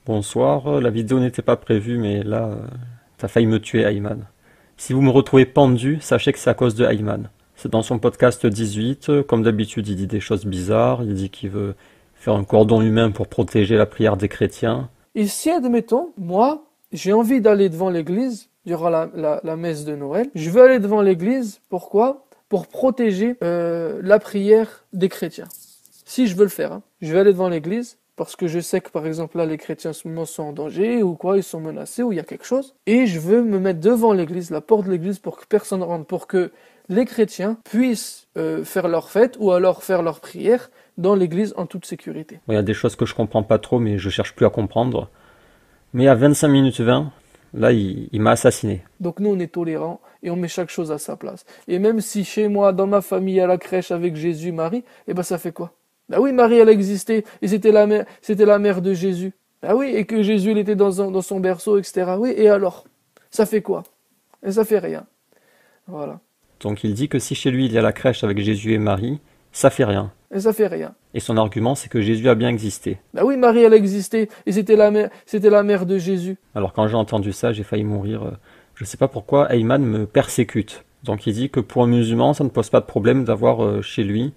Bonsoir, la vidéo n'était pas prévue, mais là, t'as failli me tuer, Ayman. Si vous me retrouvez pendu, sachez que c'est à cause de Ayman. C'est dans son podcast 18, comme d'habitude, il dit des choses bizarres, il dit qu'il veut faire un cordon humain pour protéger la prière des chrétiens. Et si, admettons, moi, j'ai envie d'aller devant l'église durant la messe de Noël, je veux aller devant l'église, pourquoi? Pour protéger la prière des chrétiens. Si je veux le faire, hein. Je vais aller devant l'église, parce que je sais que par exemple là les chrétiens en ce moment sont en danger ou quoi, ils sont menacés ou il y a quelque chose, et je veux me mettre devant l'église, la porte de l'église pour que personne ne rentre, pour que les chrétiens puissent faire leur fête ou alors faire leur prière dans l'église en toute sécurité. Il y a des choses que je comprends pas trop, mais je cherche plus à comprendre. Mais à 25 minutes 20, là il m'a assassiné. Donc nous on est tolérants et on met chaque chose à sa place. Et même si chez moi, dans ma famille, à la crèche avec Jésus, Marie, eh ben ça fait quoi? Ben oui, Marie, elle existait, et c'était la mère de Jésus. Ben oui, et que Jésus, il était dans son berceau, etc. Oui, et alors? Ça fait quoi? Et ça fait rien. Voilà. Donc il dit que si chez lui il y a la crèche avec Jésus et Marie, ça fait rien. Et ça fait rien. Et son argument, c'est que Jésus a bien existé. Ben oui, Marie, elle existait, et c'était la mère de Jésus. Alors quand j'ai entendu ça, j'ai failli mourir. Je sais pas pourquoi Ayman me persécute. Donc il dit que pour un musulman, ça ne pose pas de problème d'avoir chez lui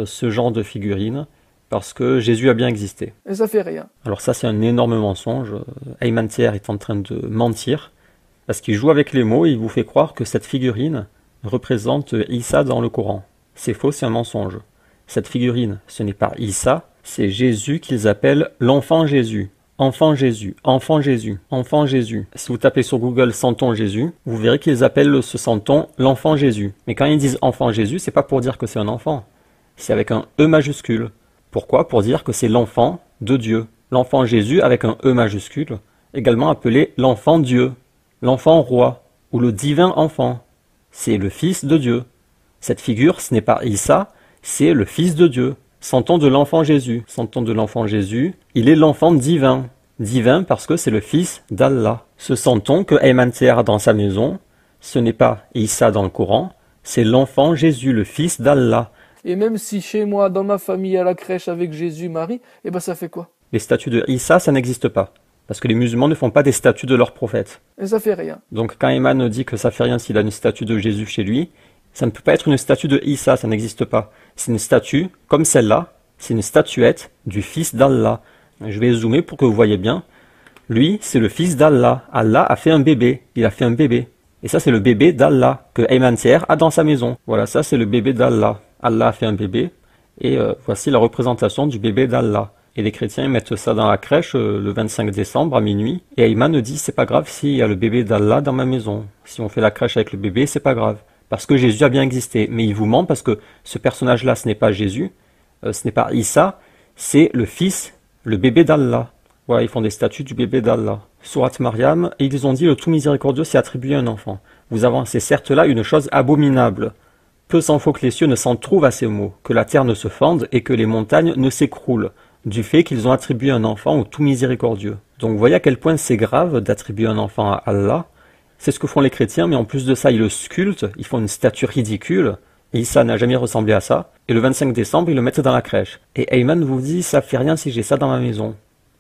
ce genre de figurine, parce que Jésus a bien existé. Et ça fait rien. Alors ça, c'est un énorme mensonge. Ayman Thier est en train de mentir, parce qu'il joue avec les mots et il vous fait croire que cette figurine représente Issa dans le Coran. C'est faux, c'est un mensonge. Cette figurine, ce n'est pas Issa, c'est Jésus qu'ils appellent l'enfant Jésus. Enfant Jésus, enfant Jésus, enfant Jésus. Si vous tapez sur Google Santon Jésus, vous verrez qu'ils appellent ce santon l'enfant Jésus. Mais quand ils disent enfant Jésus, c'est pas pour dire que c'est un enfant. C'est avec un E majuscule. Pourquoi? Pour dire que c'est l'enfant de Dieu. L'enfant Jésus avec un E majuscule, également appelé l'enfant Dieu, l'enfant roi, ou le divin enfant. C'est le fils de Dieu. Cette figure, ce n'est pas Issa, c'est le fils de Dieu. Santon de l'enfant Jésus. Santon de l'enfant Jésus, il est l'enfant divin. Divin parce que c'est le fils d'Allah. Ce santon que Ayman Thier a dans sa maison, ce n'est pas Issa dans le Coran, c'est l'enfant Jésus, le fils d'Allah. Et même si chez moi, dans ma famille, à la crèche avec Jésus, Marie, eh ben ça fait quoi? Les statues de Issa, ça n'existe pas. Parce que les musulmans ne font pas des statues de leurs prophètes. Et ça fait rien. Donc quand Ayman dit que ça fait rien s'il a une statue de Jésus chez lui, ça ne peut pas être une statue de Issa, ça n'existe pas. C'est une statue, comme celle-là, c'est une statuette du fils d'Allah. Je vais zoomer pour que vous voyez bien. Lui, c'est le fils d'Allah. Allah a fait un bébé. Il a fait un bébé. Et ça, c'est le bébé d'Allah que Ayman Thier a dans sa maison. Voilà, ça, c'est le bébé d'Allah. Allah a fait un bébé. Et voici la représentation du bébé d'Allah. Et les chrétiens ils mettent ça dans la crèche le 25 décembre à minuit. Et Ayman dit, c'est pas grave s'il y a le bébé d'Allah dans ma maison. Si on fait la crèche avec le bébé, c'est pas grave. Parce que Jésus a bien existé. Mais il vous ment parce que ce personnage-là, ce n'est pas Jésus. Ce n'est pas Issa. C'est le fils, le bébé d'Allah. Voilà, ils font des statues du bébé d'Allah. Surat Maryam, et ils ont dit, le tout miséricordieux s'est attribué à un enfant. Vous avancez certes là une chose abominable. Peu s'en faut que les cieux ne s'en trouvent à ces mots, que la terre ne se fende et que les montagnes ne s'écroulent, du fait qu'ils ont attribué un enfant au tout miséricordieux. Donc vous voyez à quel point c'est grave d'attribuer un enfant à Allah. C'est ce que font les chrétiens, mais en plus de ça, ils le sculptent, ils font une statue ridicule, et Issa n'a jamais ressemblé à ça. Et le 25 décembre, ils le mettent dans la crèche. Et Ayman vous dit, ça fait rien si j'ai ça dans ma maison.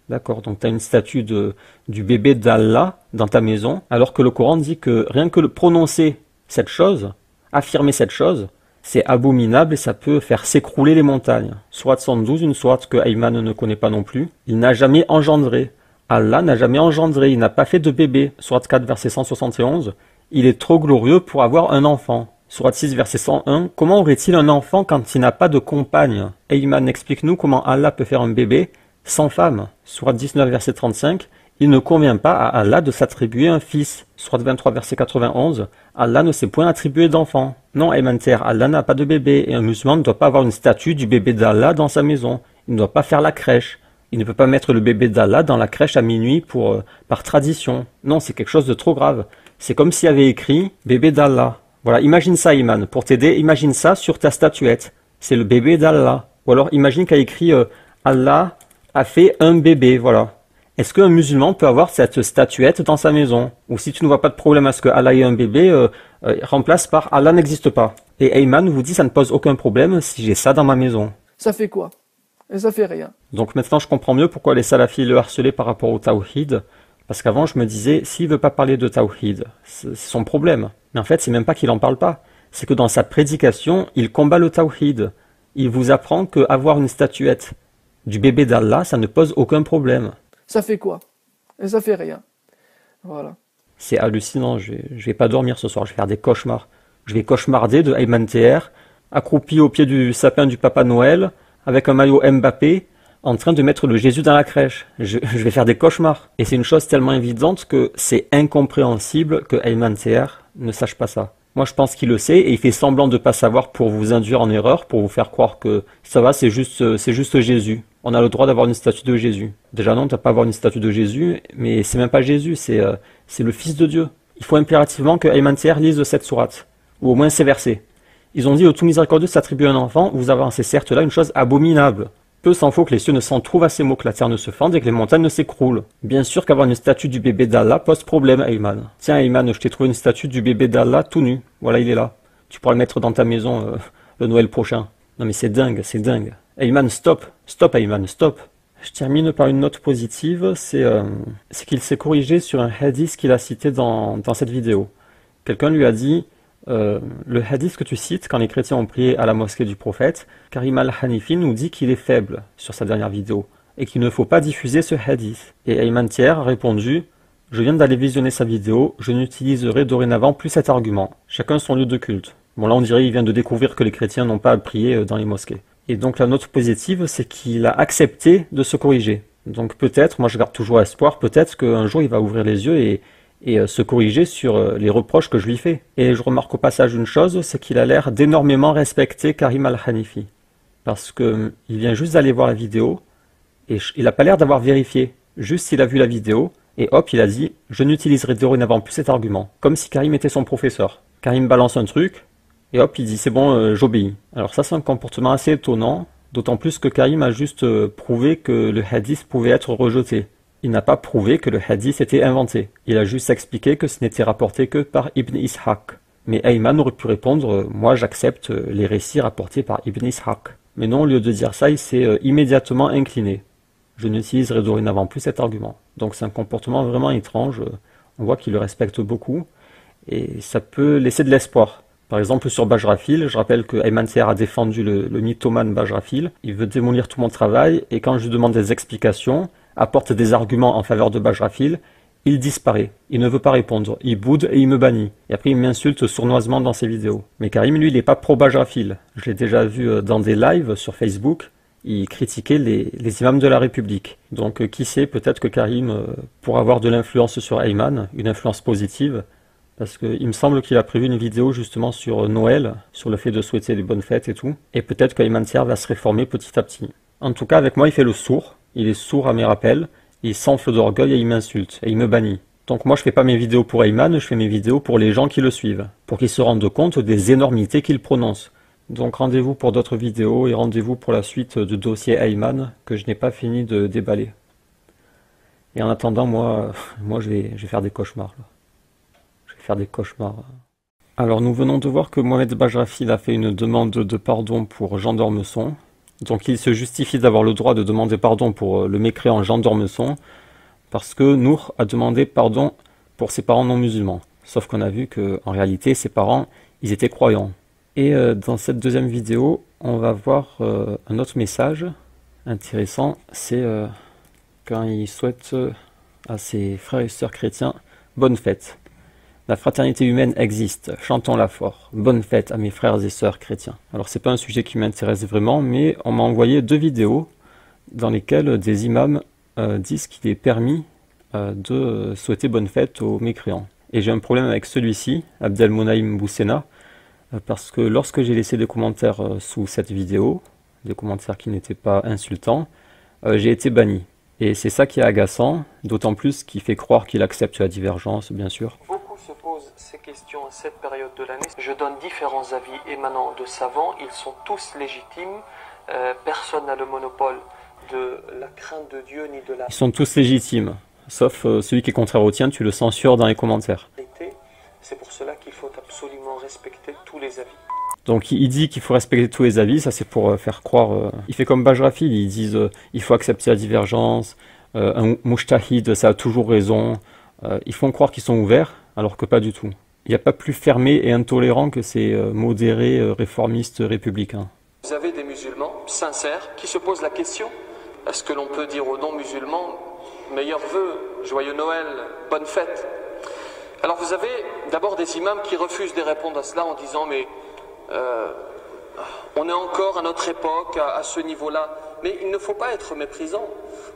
D'accord, donc tu as une statue du bébé d'Allah dans ta maison, alors que le Coran dit que rien que le prononcer cette chose, affirmer cette chose, c'est abominable et ça peut faire s'écrouler les montagnes. Sourate 112, une sourate que Ayman ne connaît pas non plus. Il n'a jamais engendré. Allah n'a jamais engendré, il n'a pas fait de bébé. Sourate 4, verset 171, il est trop glorieux pour avoir un enfant. Sourate 6, verset 101, comment aurait-il un enfant quand il n'a pas de compagne? Ayman, explique-nous comment Allah peut faire un bébé sans femme. Sourate 19, verset 35, il ne convient pas à Allah de s'attribuer un fils. Sourate 23, verset 91, Allah ne s'est point attribué d'enfant. Non, Ayman Thier, Allah n'a pas de bébé, et un musulman ne doit pas avoir une statue du bébé d'Allah dans sa maison. Il ne doit pas faire la crèche. Il ne peut pas mettre le bébé d'Allah dans la crèche à minuit par tradition. Non, c'est quelque chose de trop grave. C'est comme s'il y avait écrit bébé d'Allah. Voilà, imagine ça, Ayman. Pour t'aider, imagine ça sur ta statuette. C'est le bébé d'Allah. Ou alors imagine qu'il y a écrit Allah a fait un bébé, voilà. Est-ce qu'un musulman peut avoir cette statuette dans sa maison? Ou si tu ne vois pas de problème à ce que Allah ait un bébé, remplace par Allah n'existe pas. Et Ayman vous dit ça ne pose aucun problème si j'ai ça dans ma maison. Ça fait quoi? et ça fait rien. Donc maintenant je comprends mieux pourquoi les salafis le harcelaient par rapport au tawhid. Parce qu'avant je me disais, s'il veut pas parler de tawhid, c'est son problème. Mais en fait c'est même pas qu'il en parle pas. C'est que dans sa prédication, il combat le tawhid. Il vous apprend qu'avoir une statuette du bébé d'Allah, ça ne pose aucun problème. Ça fait quoi? Et ça fait rien. Voilà. C'est hallucinant, je vais pas dormir ce soir, je vais faire des cauchemars. Je vais cauchemarder de Ayman TR, accroupi au pied du sapin du Papa Noël, avec un maillot Mbappé, en train de mettre le Jésus dans la crèche. Je vais faire des cauchemars. Et c'est une chose tellement évidente que c'est incompréhensible que Ayman TR ne sache pas ça. Moi je pense qu'il le sait et il fait semblant de pas savoir pour vous induire en erreur, pour vous faire croire que ça va, c'est juste Jésus. On a le droit d'avoir une statue de Jésus. Déjà non, t'as pas à avoir une statue de Jésus, mais c'est même pas Jésus, c'est le Fils de Dieu. Il faut impérativement que Ayman TR lise cette sourate, ou au moins ces versets. Ils ont dit au tout miséricordieux s'attribue un enfant, vous avancez certes là une chose abominable. Peu s'en faut que les cieux ne s'en trouvent assez mots, que la terre ne se fende et que les montagnes ne s'écroulent. Bien sûr qu'avoir une statue du bébé d'Allah pose problème, Ayman. Tiens Ayman, je t'ai trouvé une statue du bébé d'Allah tout nu. Voilà, il est là. Tu pourras le mettre dans ta maison le Noël prochain. Non mais c'est dingue, c'est dingue. Ayman, stop. Stop Ayman, stop. Je termine par une note positive, c'est qu'il s'est corrigé sur un hadith qu'il a cité dans cette vidéo. Quelqu'un lui a dit... le hadith que tu cites quand les chrétiens ont prié à la mosquée du prophète, Karim al-Hanifi nous dit qu'il est faible sur sa dernière vidéo et qu'il ne faut pas diffuser ce hadith. Et Ayman TR a répondu « Je viens d'aller visionner sa vidéo, je n'utiliserai dorénavant plus cet argument. Chacun son lieu de culte. » Bon là on dirait qu'il vient de découvrir que les chrétiens n'ont pas à prier dans les mosquées. Et donc la note positive c'est qu'il a accepté de se corriger. Donc peut-être, moi je garde toujours espoir, peut-être qu'un jour il va ouvrir les yeux et se corriger sur les reproches que je lui fais. Et je remarque au passage une chose, c'est qu'il a l'air d'énormément respecter Karim al-Hanifi. Parce que il vient juste d'aller voir la vidéo, et il n'a pas l'air d'avoir vérifié. Juste il a vu la vidéo, et hop, il a dit « Je n'utiliserai dorénavant plus cet argument ». Comme si Karim était son professeur. Karim balance un truc, et hop, il dit « C'est bon, j'obéis ». Alors ça c'est un comportement assez étonnant, d'autant plus que Karim a juste prouvé que le hadith pouvait être rejeté. Il n'a pas prouvé que le hadith était inventé. Il a juste expliqué que ce n'était rapporté que par Ibn Ishaq. Mais Ayman aurait pu répondre « Moi j'accepte les récits rapportés par Ibn Ishaq ». Mais non, au lieu de dire ça, il s'est immédiatement incliné. Je n'utiliserai dorénavant plus cet argument. Donc c'est un comportement vraiment étrange. On voit qu'il le respecte beaucoup. Et ça peut laisser de l'espoir. Par exemple sur Bajrafil, je rappelle que Ayman TR a défendu le mythomane Bajrafil. Il veut démolir tout mon travail et quand je lui demande des explications, apporte des arguments en faveur de Bajrafil, il disparaît. Il ne veut pas répondre. Il boude et il me bannit. Et après, il m'insulte sournoisement dans ses vidéos. Mais Karim, lui, il n'est pas pro-Bajrafil. Je l'ai déjà vu dans des lives sur Facebook. Il critiquait les imams de la République. Donc, qui sait, peut-être que Karim pourra avoir de l'influence sur Ayman, une influence positive. Parce qu'il me semble qu'il a prévu une vidéo justement sur Noël, sur le fait de souhaiter des bonnes fêtes et tout. Et peut-être qu'Ayman TR va se réformer petit à petit. En tout cas, avec moi, il fait le sourd. Il est sourd à mes rappels, il s'enfle d'orgueil et il m'insulte, et il me bannit. Donc moi je fais pas mes vidéos pour Ayman, je fais mes vidéos pour les gens qui le suivent, pour qu'ils se rendent compte des énormités qu'il prononce. Donc rendez-vous pour d'autres vidéos et rendez-vous pour la suite du dossier Ayman que je n'ai pas fini de déballer. Et en attendant, moi je vais faire des cauchemars. Là. Je vais faire des cauchemars. Alors nous venons de voir que Mohamed Bajrafil a fait une demande de pardon pour Jean d'Ormesson. Donc il se justifie d'avoir le droit de demander pardon pour le mécréant Jean d'Ormesson, parce que Nour a demandé pardon pour ses parents non musulmans. Sauf qu'on a vu qu'en réalité, ses parents, ils étaient croyants. Et dans cette deuxième vidéo, on va voir un autre message intéressant, c'est quand il souhaite à ses frères et sœurs chrétiens « Bonne fête ». La fraternité humaine existe, chantons-la fort. Bonne fête à mes frères et sœurs chrétiens. Alors c'est pas un sujet qui m'intéresse vraiment, mais on m'a envoyé 2 vidéos dans lesquelles des imams disent qu'il est permis de souhaiter bonne fête aux mécréants. Et j'ai un problème avec celui-ci, Abdelmonaïm Boussena, parce que lorsque j'ai laissé des commentaires sous cette vidéo, des commentaires qui n'étaient pas insultants, j'ai été banni. Et c'est ça qui est agaçant, d'autant plus qu'il fait croire qu'il accepte la divergence, bien sûr. Se posent ces questions à cette période de l'année. Je donne différents avis émanant de savants, ils sont tous légitimes, personne n'a le monopole de la crainte de Dieu ni de la... Ils sont tous légitimes, sauf celui qui est contraire au tien, tu le censures dans les commentaires. C'est pour cela qu'il faut absolument respecter tous les avis. Donc il dit qu'il faut respecter tous les avis, ça c'est pour faire croire... Il fait comme Bajrafil, ils disent il faut accepter la divergence, un mujtahid ça a toujours raison, ils font croire qu'ils sont ouverts alors que pas du tout. Il n'y a pas plus fermé et intolérant que ces modérés réformistes républicains. Vous avez des musulmans sincères qui se posent la question, est-ce que l'on peut dire aux non-musulmans meilleurs vœux, joyeux Noël, bonne fête? Alors vous avez d'abord des imams qui refusent de répondre à cela en disant mais on est encore à notre époque, à ce niveau-là, mais il ne faut pas être méprisant.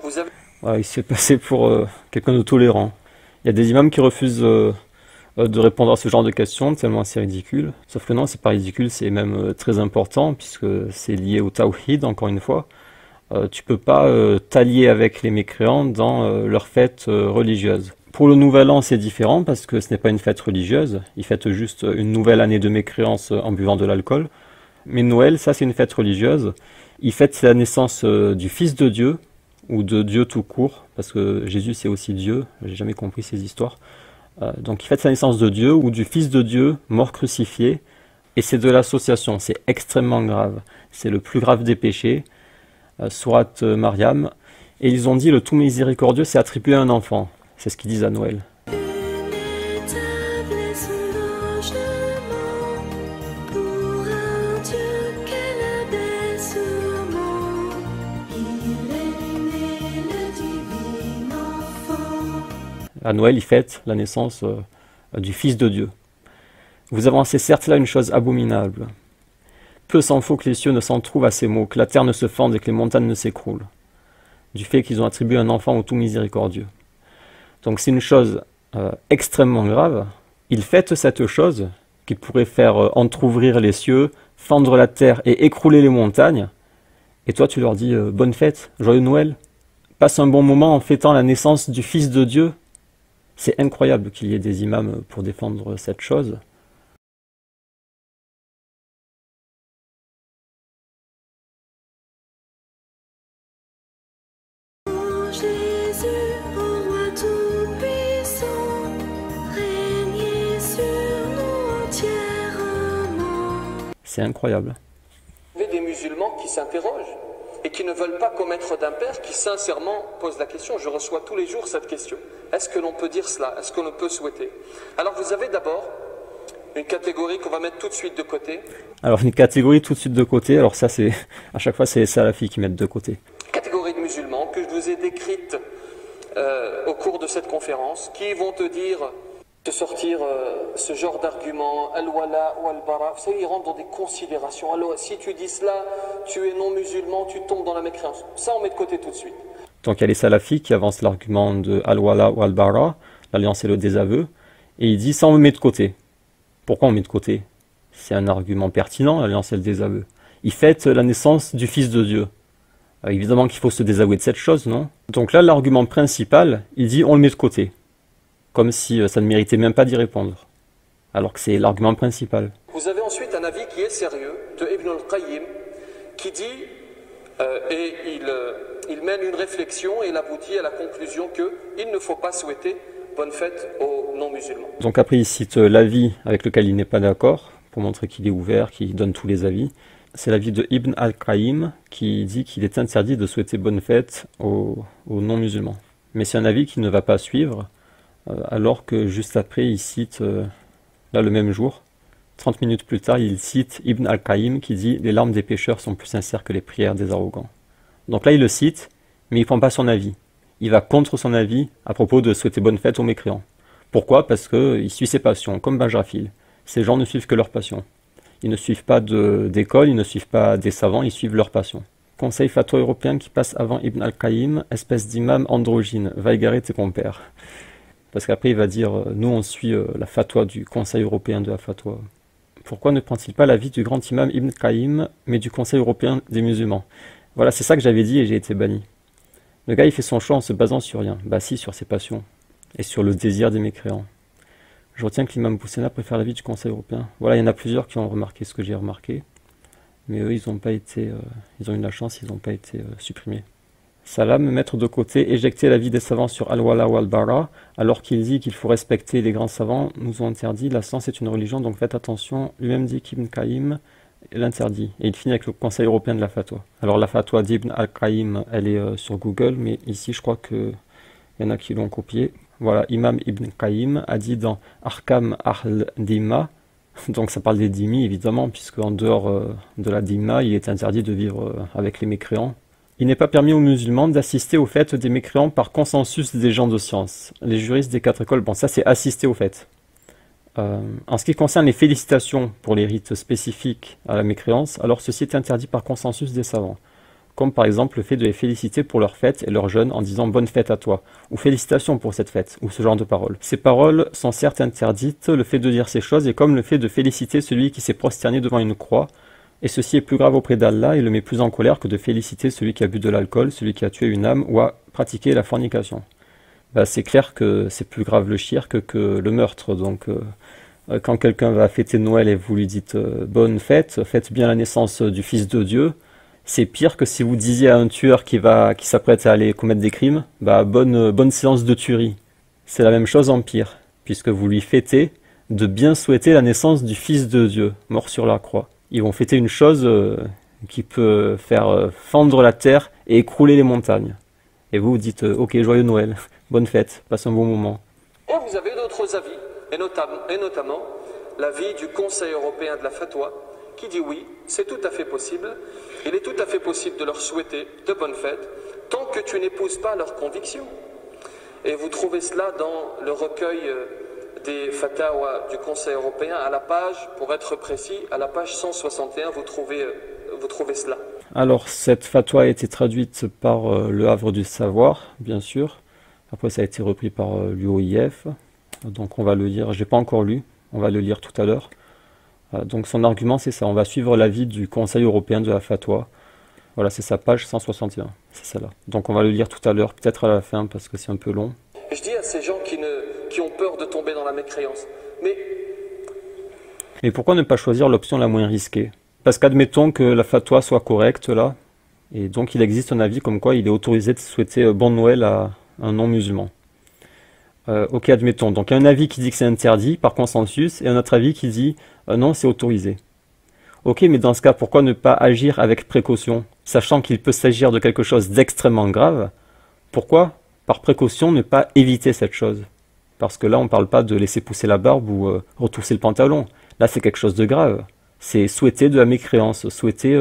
Vous avez... Voilà, il s'est passé pour quelqu'un de tolérant. Il y a des imams qui refusent de répondre à ce genre de questions, tellement c'est ridicule. Sauf que non, c'est pas ridicule, c'est même très important, puisque c'est lié au tawhid, encore une fois. Tu peux pas t'allier avec les mécréants dans leur fête religieuse. Pour le Nouvel An, c'est différent, parce que ce n'est pas une fête religieuse. Ils fêtent juste une nouvelle année de mécréance en buvant de l'alcool. Mais Noël, ça c'est une fête religieuse. Ils fêtent la naissance du Fils de Dieu, ou de Dieu tout court, parce que Jésus c'est aussi Dieu, j'ai jamais compris ces histoires. Donc il fête la naissance de Dieu ou du Fils de Dieu, mort crucifié, et c'est de l'association, c'est extrêmement grave. C'est le plus grave des péchés, sourate Mariam, et ils ont dit le tout miséricordieux c'est attribué à un enfant, c'est ce qu'ils disent à Noël. À Noël, ils fêtent la naissance du Fils de Dieu. Vous avancez certes là une chose abominable. Peu s'en faut que les cieux ne s'en trouvent à ces mots, que la terre ne se fende et que les montagnes ne s'écroulent, du fait qu'ils ont attribué un enfant au tout miséricordieux. Donc c'est une chose extrêmement grave. Ils fêtent cette chose qui pourrait faire entrouvrir les cieux, fendre la terre et écrouler les montagnes. Et toi, tu leur dis bonne fête, joyeux Noël. Passe un bon moment en fêtant la naissance du Fils de Dieu. C'est incroyable qu'il y ait des imams pour défendre cette chose. C'est incroyable. Vous avez des musulmans qui s'interrogent et qui ne veulent pas commettre d'impair, qui sincèrement posent la question. Je reçois tous les jours cette question. Est-ce que l'on peut dire cela? Est-ce que l'on peut souhaiter? Alors vous avez d'abord une catégorie qu'on va mettre tout de suite de côté. Alors une catégorie tout de suite de côté, alors ça c'est, à chaque fois c'est les salafis qui mettent de côté. Catégorie de musulmans que je vous ai décrite au cours de cette conférence, qui vont te dire, te sortir ce genre d'argument, al-wala ou al-bara, vous savez, ils rentrent dans des considérations. Alors si tu dis cela, tu es non musulman, tu tombes dans la mécréance. Ça on met de côté tout de suite. Donc il y a les salafis qui avancent l'argument de al-wala ou al-bara, l'alliance et le désaveu, et il dit ça on le met de côté. Pourquoi on met de côté? C'est un argument pertinent, l'alliance et le désaveu. Ils fêtent la naissance du Fils de Dieu. Évidemment qu'il faut se désavouer de cette chose, non? Donc là, l'argument principal, il dit on le met de côté. Comme si ça ne méritait même pas d'y répondre. Alors que c'est l'argument principal. Vous avez ensuite un avis qui est sérieux de Ibn al-Qayyim qui dit, et il mène une réflexion et il aboutit à la conclusion qu'il ne faut pas souhaiter bonne fête aux non-musulmans. Donc après il cite l'avis avec lequel il n'est pas d'accord, pour montrer qu'il est ouvert, qu'il donne tous les avis. C'est l'avis de Ibn al-Qayyim qui dit qu'il est interdit de souhaiter bonne fête aux non-musulmans. Mais c'est un avis qu'il ne va pas suivre, alors que juste après il cite, là le même jour, 30 minutes plus tard, il cite Ibn al-Qayyim qui dit « Les larmes des pécheurs sont plus sincères que les prières des arrogants ». Donc là il le cite, mais il ne prend pas son avis. Il va contre son avis à propos de souhaiter bonne fête aux mécréants. Pourquoi? Parce qu'il suit ses passions, comme Bajrafil. Ces gens ne suivent que leurs passions. Ils ne suivent pas d'école, ils ne suivent pas des savants, ils suivent leurs passions. Conseil fatwa européen qui passe avant Ibn al-Qayyim, espèce d'imam androgyne, va égarer tes compères. Parce qu'après il va dire, nous on suit la fatwa du Conseil européen de la fatwa. Pourquoi ne prend-il pas l'avis du grand imam Ibn Qayyim, mais du Conseil européen des musulmans? Voilà, c'est ça que j'avais dit et j'ai été banni. Le gars il fait son choix en se basant sur rien, bah si, sur ses passions, et sur le désir des mécréants. Je retiens que l'imam Boussena préfère l'avis du Conseil européen. Voilà, il y en a plusieurs qui ont remarqué ce que j'ai remarqué, mais eux ils n'ont pas été, ils ont eu de la chance, ils n'ont pas été supprimés. Salam, mettre de côté, éjecter l'avis des savants sur Al-Wala ou Al-Bara, alors qu'il dit qu'il faut respecter les grands savants, nous ont interdit, la science est une religion, donc faites attention. Lui-même dit qu'Ibn Qayyim l'interdit. Et il finit avec le Conseil européen de la fatwa. Alors la fatwa d'Ibn al-Qayyim, elle est sur Google, mais ici je crois qu'il y en a qui l'ont copié. Voilà, Imam Ibn Qayyim a dit dans Ahkam al-Dhimma, donc ça parle des dhimmi évidemment, puisque en dehors de la dhimma, il est interdit de vivre avec les mécréants. Il n'est pas permis aux musulmans d'assister aux fêtes des mécréants par consensus des gens de science. Les juristes des 4 écoles, bon ça c'est assister aux fêtes. En ce qui concerne les félicitations pour les rites spécifiques à la mécréance, alors ceci est interdit par consensus des savants. Comme par exemple le fait de les féliciter pour leur fête et leur jeûne en disant « bonne fête à toi » ou « félicitations pour cette fête » ou ce genre de paroles. Ces paroles sont certes interdites, le fait de dire ces choses est comme le fait de féliciter celui qui s'est prosterné devant une croix, et ceci est plus grave auprès d'Allah et le met plus en colère que de féliciter celui qui a bu de l'alcool, celui qui a tué une âme ou a pratiqué la fornication. C'est clair que c'est plus grave le shirk que le meurtre, donc quand quelqu'un va fêter Noël et vous lui dites bonne fête, faites bien la naissance du Fils de Dieu, c'est pire que si vous disiez à un tueur qui s'apprête à aller commettre des crimes, bonne séance de tuerie. C'est la même chose en pire, puisque vous lui fêtez de bien souhaiter la naissance du Fils de Dieu, mort sur la croix. Ils vont fêter une chose qui peut faire fendre la terre et écrouler les montagnes. Et vous dites ok, joyeux Noël, bonne fête, passe un bon moment. Et vous avez d'autres avis, et notamment l'avis du Conseil européen de la fatwa, qui dit oui, c'est tout à fait possible, il est tout à fait possible de leur souhaiter de bonnes fêtes, tant que tu n'épouses pas leurs convictions. Et vous trouvez cela dans le recueil des fatawa du Conseil européen, à la page, pour être précis, à la page 161, vous trouvez cela. Alors, cette fatwa a été traduite par le Havre du Savoir, bien sûr. Après, ça a été repris par l'UOIF. Donc, on va le lire. Je n'ai pas encore lu. On va le lire tout à l'heure. Donc, son argument, c'est ça. On va suivre l'avis du Conseil européen de la fatwa. Voilà, c'est sa page 161. C'est celle-là. Donc, on va le lire tout à l'heure, peut-être à la fin, parce que c'est un peu long. Je dis à ces gens qui ont peur de tomber dans la mécréance, mais pourquoi ne pas choisir l'option la moins risquée? Parce qu'admettons que la fatwa soit correcte, là, et donc il existe un avis comme quoi il est autorisé de souhaiter bon Noël à un non-musulman. Ok, admettons. Donc il y a un avis qui dit que c'est interdit par consensus, et un autre avis qui dit non, c'est autorisé. Ok, mais dans ce cas, pourquoi ne pas agir avec précaution, sachant qu'il peut s'agir de quelque chose d'extrêmement grave? Pourquoi, par précaution, ne pas éviter cette chose? Parce que là, on ne parle pas de laisser pousser la barbe ou retrousser le pantalon. Là, c'est quelque chose de grave. C'est souhaiter de la mécréance, souhaiter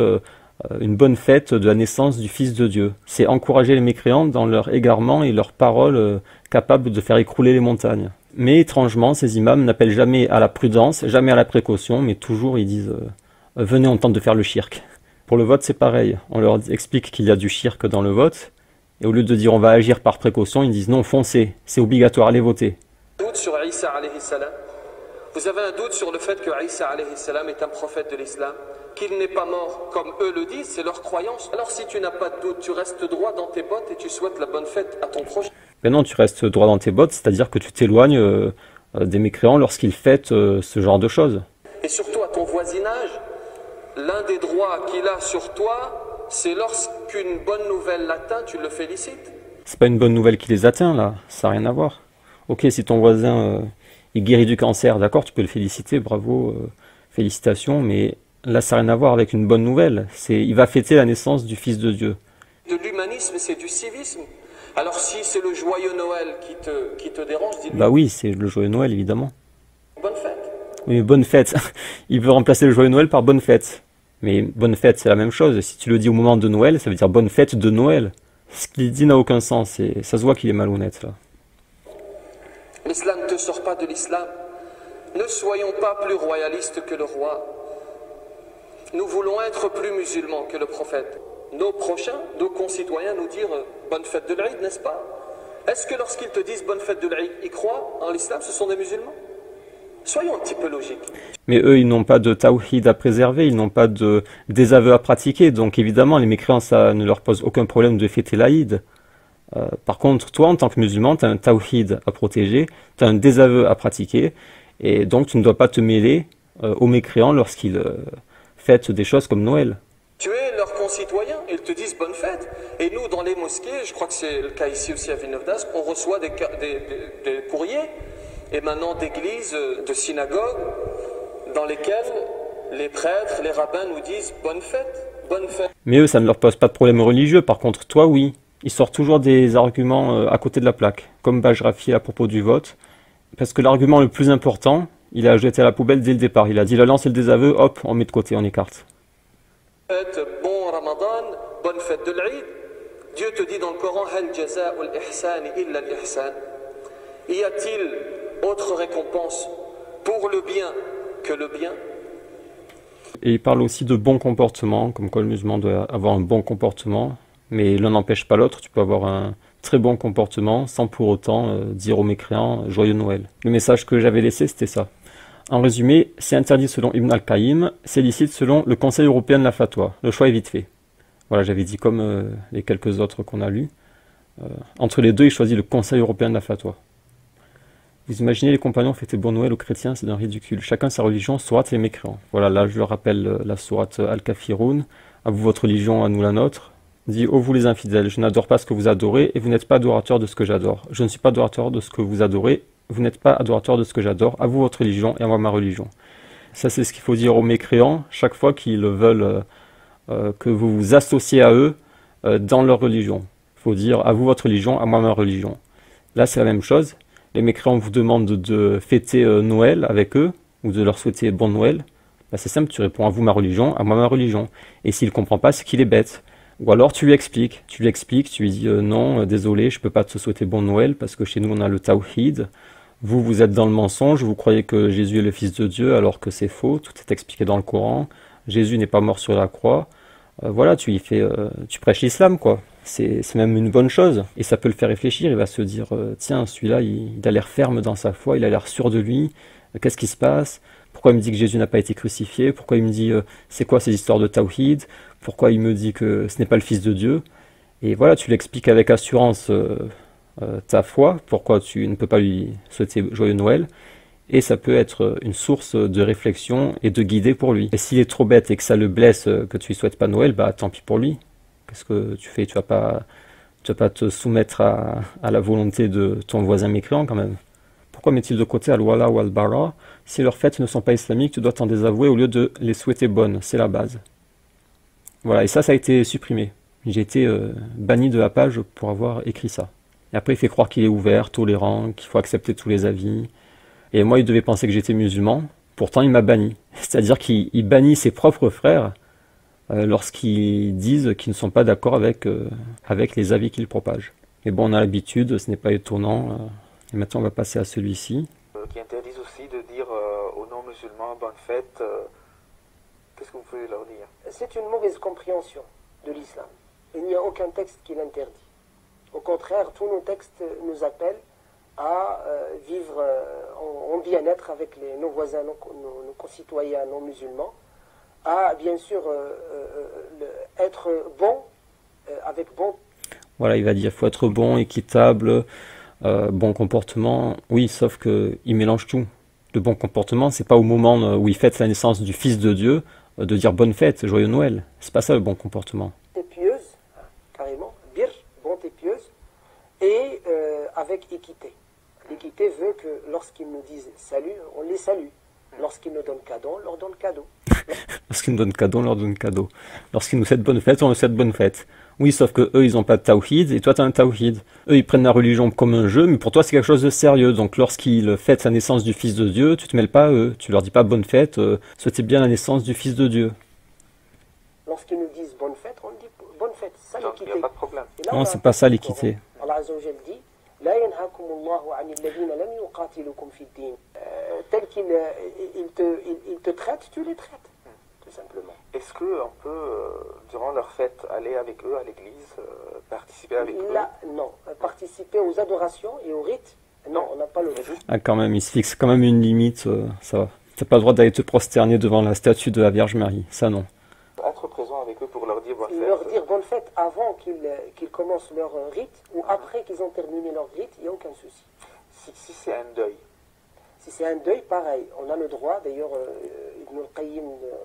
une bonne fête de la naissance du Fils de Dieu. C'est encourager les mécréants dans leur égarement et leurs paroles capables de faire écrouler les montagnes. Mais étrangement, ces imams n'appellent jamais à la prudence, jamais à la précaution, mais toujours ils disent venez, on tente de faire le shirk. Pour le vote, c'est pareil. On leur explique qu'il y a du shirk dans le vote, et au lieu de dire on va agir par précaution, ils disent non, foncez, c'est obligatoire, allez voter. Doute sur Isa alayhi salam. Vous avez un doute sur le fait que Isa alayhi salam est un prophète de l'islam, qu'il n'est pas mort comme eux le disent, c'est leur croyance. Alors si tu n'as pas de doute, tu restes droit dans tes bottes et tu souhaites la bonne fête à ton prochain. Ben non, tu restes droit dans tes bottes, c'est-à-dire que tu t'éloignes des mécréants lorsqu'ils fêtent ce genre de choses. Et surtout à ton voisinage, l'un des droits qu'il a sur toi, c'est lorsqu'une bonne nouvelle l'atteint, tu le félicites. C'est pas une bonne nouvelle qui les atteint là, ça n'a rien à voir. Ok, si ton voisin il guérit du cancer, d'accord, tu peux le féliciter, bravo, félicitations, mais là ça n'a rien à voir avec une bonne nouvelle. Il va fêter la naissance du Fils de Dieu. De l'humanisme, c'est du civisme. Alors si c'est le joyeux Noël qui te dérange, dis-lui. Bah oui, c'est le joyeux Noël évidemment. Bonne fête. Oui, mais bonne fête. Il veut remplacer le joyeux Noël par bonne fête. Mais bonne fête, c'est la même chose. Si tu le dis au moment de Noël, ça veut dire bonne fête de Noël. Ce qu'il dit n'a aucun sens et ça se voit qu'il est malhonnête là. L'islam ne te sort pas de l'islam. Ne soyons pas plus royalistes que le roi. Nous voulons être plus musulmans que le prophète. Nos prochains, nos concitoyens nous dire bonne fête de l'Aïd, n'est-ce pas? Est-ce que lorsqu'ils te disent bonne fête de l'Aïd, ils croient en l'islam, ce sont des musulmans? Soyons un petit peu logiques. Mais eux, ils n'ont pas de tawhid à préserver, ils n'ont pas de désaveu à pratiquer. Donc évidemment, les mécréants, ça ne leur pose aucun problème de fêter l'Aïd. Par contre, toi, en tant que musulman, tu as un tawhid à protéger, tu as un désaveu à pratiquer, et donc tu ne dois pas te mêler aux mécréants lorsqu'ils fêtent des choses comme Noël. Tu es leurs concitoyens, ils te disent bonne fête. Et nous, dans les mosquées, je crois que c'est le cas ici aussi à Villeneuve-d'Ascq, on reçoit des courriers émanant d'églises, de synagogues, dans lesquelles les prêtres, les rabbins nous disent bonne fête, bonne fête. Mais eux, ça ne leur pose pas de problème religieux. Par contre, toi, oui. Ils sortent toujours des arguments à côté de la plaque, comme Bajrafi à propos du vote. Parce que l'argument le plus important, il a jeté à la poubelle dès le départ. Il a dit la lance et le désaveu, hop, on met de côté, on écarte. Bon Ramadan, bonne fête de l'Eid. Dieu te dit dans le Coran, Hal jaza'ul ihsan illa al-ihsan. Y a-t-il autre récompense pour le bien que le bien? Et il parle aussi de bon comportement, comme quoi le musulman doit avoir un bon comportement, mais l'un n'empêche pas l'autre. Tu peux avoir un très bon comportement sans pour autant dire aux mécréants joyeux Noël. Le message que j'avais laissé, c'était ça. En résumé, c'est interdit selon Ibn al-Qayyim, c'est licite selon le Conseil européen de la fatwa. Le choix est vite fait. Voilà, j'avais dit comme les quelques autres qu'on a lus. Entre les deux, il choisit le Conseil européen de la fatwa. Vous imaginez les compagnons fêter bon Noël aux chrétiens, c'est d'un ridicule. Chacun sa religion, sourate les mécréants. Voilà, là je leur rappelle la sourate Al-Kafirun. À vous votre religion, à nous la nôtre. Dit, ô vous les infidèles, je n'adore pas ce que vous adorez, et vous n'êtes pas adorateurs de ce que j'adore. Je ne suis pas adorateur de ce que vous adorez, vous n'êtes pas adorateur de ce que j'adore. À vous votre religion, et à moi ma religion. Ça c'est ce qu'il faut dire aux mécréants, chaque fois qu'ils veulent que vous vous associez à eux dans leur religion. Il faut dire, à vous votre religion, à moi ma religion. Là c'est la même chose. Les mécréants vous demandent de fêter Noël avec eux, ou de leur souhaiter bon Noël. Ben, c'est simple, tu réponds à vous ma religion, à moi ma religion. Et s'il ne comprend pas, c'est qu'il est bête. Ou alors tu lui expliques, tu lui dis non, désolé, je ne peux pas te souhaiter bon Noël, parce que chez nous on a le Tawhid. Vous êtes dans le mensonge, vous croyez que Jésus est le Fils de Dieu, alors que c'est faux, tout est expliqué dans le Coran. Jésus n'est pas mort sur la croix. Voilà, tu prêches l'islam, quoi. C'est même une bonne chose. Et ça peut le faire réfléchir. Il va se dire, tiens, celui-là, il a l'air ferme dans sa foi, il a l'air sûr de lui. Qu'est-ce qui se passe? Pourquoi il me dit que Jésus n'a pas été crucifié? Pourquoi il me dit, c'est quoi ces histoires de Tawhid? Pourquoi il me dit que ce n'est pas le Fils de Dieu? Et voilà, tu l'expliques avec assurance ta foi, pourquoi tu ne peux pas lui souhaiter joyeux Noël. Et ça peut être une source de réflexion et de guider pour lui. Et s'il est trop bête et que ça le blesse, que tu lui souhaites pas Noël, bah tant pis pour lui. Qu'est-ce que tu fais? Tu vas pas te soumettre à la volonté de ton voisin mécréant quand même. Pourquoi met-il de côté al-wala ou al-bara? Si leurs fêtes ne sont pas islamiques, tu dois t'en désavouer au lieu de les souhaiter bonnes. C'est la base. Voilà, et ça a été supprimé. J'ai été banni de la page pour avoir écrit ça. Et après, il fait croire qu'il est ouvert, tolérant, qu'il faut accepter tous les avis. Et moi, il devait penser que j'étais musulman. Pourtant, il m'a banni. C'est-à-dire qu'il bannit ses propres frères lorsqu'ils disent qu'ils ne sont pas d'accord avec les avis qu'il propage. Mais bon, on a l'habitude, ce n'est pas étonnant. Et maintenant, on va passer à celui-ci. Qui interdisent aussi de dire aux non-musulmans bonne fête. Qu'est-ce que vous pouvez leur dire? C'est une mauvaise compréhension de l'islam. Il n'y a aucun texte qui l'interdit. Au contraire, tous nos textes nous appellent à vivre en bien-être avec nos voisins, nos concitoyens non musulmans, à bien sûr être bon, avec bon. Voilà, il va dire faut être bon, équitable, bon comportement. Oui, sauf qu'il mélange tout. Le bon comportement, c'est pas au moment où il fête la naissance du Fils de Dieu de dire bonne fête, joyeux Noël. C'est pas ça le bon comportement. Pieuse, carrément, bir, bonté pieuse, et avec équité. L'équité veut que lorsqu'ils nous disent salut, on les salue. Lorsqu'ils nous donnent cadeau, on leur donne cadeau. Lorsqu'ils nous donnent cadeau, on leur donne cadeau. Lorsqu'ils nous souhaitent bonne fête, on leur souhaite bonne fête. Oui, sauf que eux, ils n'ont pas de tawhid, et toi, tu as un tawhid. Eux, ils prennent la religion comme un jeu, mais pour toi, c'est quelque chose de sérieux. Donc, lorsqu'ils fêtent la naissance du Fils de Dieu, tu te mêles pas à eux. Tu leur dis pas bonne fête, souhaitez bien la naissance du Fils de Dieu. Lorsqu'ils nous disent bonne fête, on dit bonne fête. Ça, l'équité. Il n'y a pas de problème. Non, c'est pas ça l'équité. Allah Azza wa Jal dit لا ينهاكم الله عن الذين لم يقاتلوكم في الدين. Tel qu'ils te traitent, tu les traites, tout simplement. Est-ce qu'on peut, durant leur fête, aller avec eux à l'église, participer avec eux? Là, non. Participer aux adorations et aux rites, non, on n'a pas le droit. Ah, quand même, il se fixe quand même une limite, ça va. T'as pas le droit d'aller te prosterner devant la statue de la Vierge Marie, ça non. Être présent avec eux pour leur dire bonne fête. Leur dire bonne fête avant qu'ils commencent leur rite ou après qu'ils ont terminé leur rite, il n'y a aucun souci. Si c'est un deuil. Si c'est un deuil, pareil. On a le droit, d'ailleurs, Ibn al-Qayyim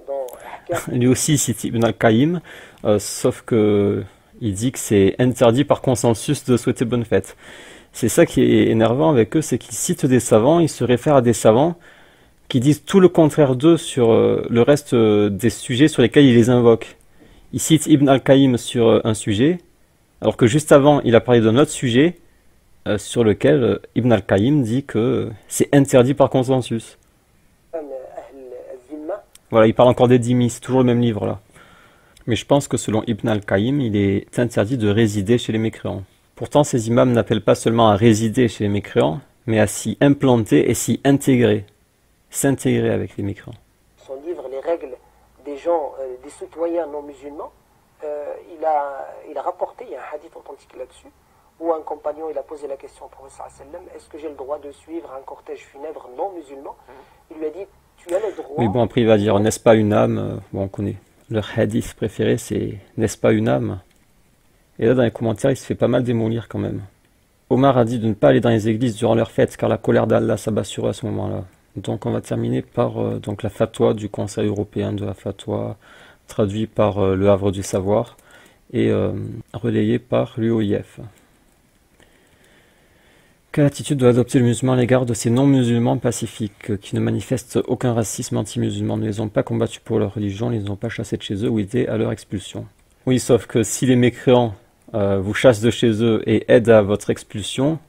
dans... Lui aussi, il cite Ibn al-Qayyim, sauf que il dit que c'est interdit par consensus de souhaiter bonne fête. C'est ça qui est énervant avec eux, c'est qu'ils citent des savants, ils se réfèrent à des savants qui disent tout le contraire d'eux sur le reste des sujets sur lesquels ils les invoquent. Il cite Ibn al-Qayyim sur un sujet, alors que juste avant, il a parlé d'un autre sujet sur lequel Ibn al-Qayyim dit que c'est interdit par consensus. Voilà, il parle encore des dhimmis, c'est toujours le même livre là. Mais je pense que selon Ibn al-Qayyim, il est interdit de résider chez les mécréants. Pourtant, ces imams n'appellent pas seulement à résider chez les mécréants, mais à s'y implanter et s'y intégrer. S'intégrer avec les mécréants. Son livre, Les règles des gens, des citoyens non musulmans, il a rapporté, il y a un hadith authentique là-dessus, où un compagnon il a posé la question au prophète sallam, est-ce que j'ai le droit de suivre un cortège funèbre non musulman? Il lui a dit, tu as le droit. Mais bon, après il va dire, n'est-ce pas une âme? Bon, on connaît. Leur hadith préféré, c'est n'est-ce pas une âme? Et là, dans les commentaires, il se fait pas mal démolir quand même. Omar a dit de ne pas aller dans les églises durant leur fête, car la colère d'Allah s'abat sur eux à ce moment-là. Donc on va terminer par donc la fatwa du Conseil européen de la fatwa, traduit par Le Havre du Savoir et relayé par l'UOIF. Quelle attitude doit adopter le musulman à l'égard de ces non-musulmans pacifiques qui ne manifestent aucun racisme anti-musulman, ne les ont pas combattus pour leur religion, ne les ont pas chassés de chez eux ou aidés à leur expulsion? Oui, sauf que si les mécréants vous chassent de chez eux et aident à votre expulsion,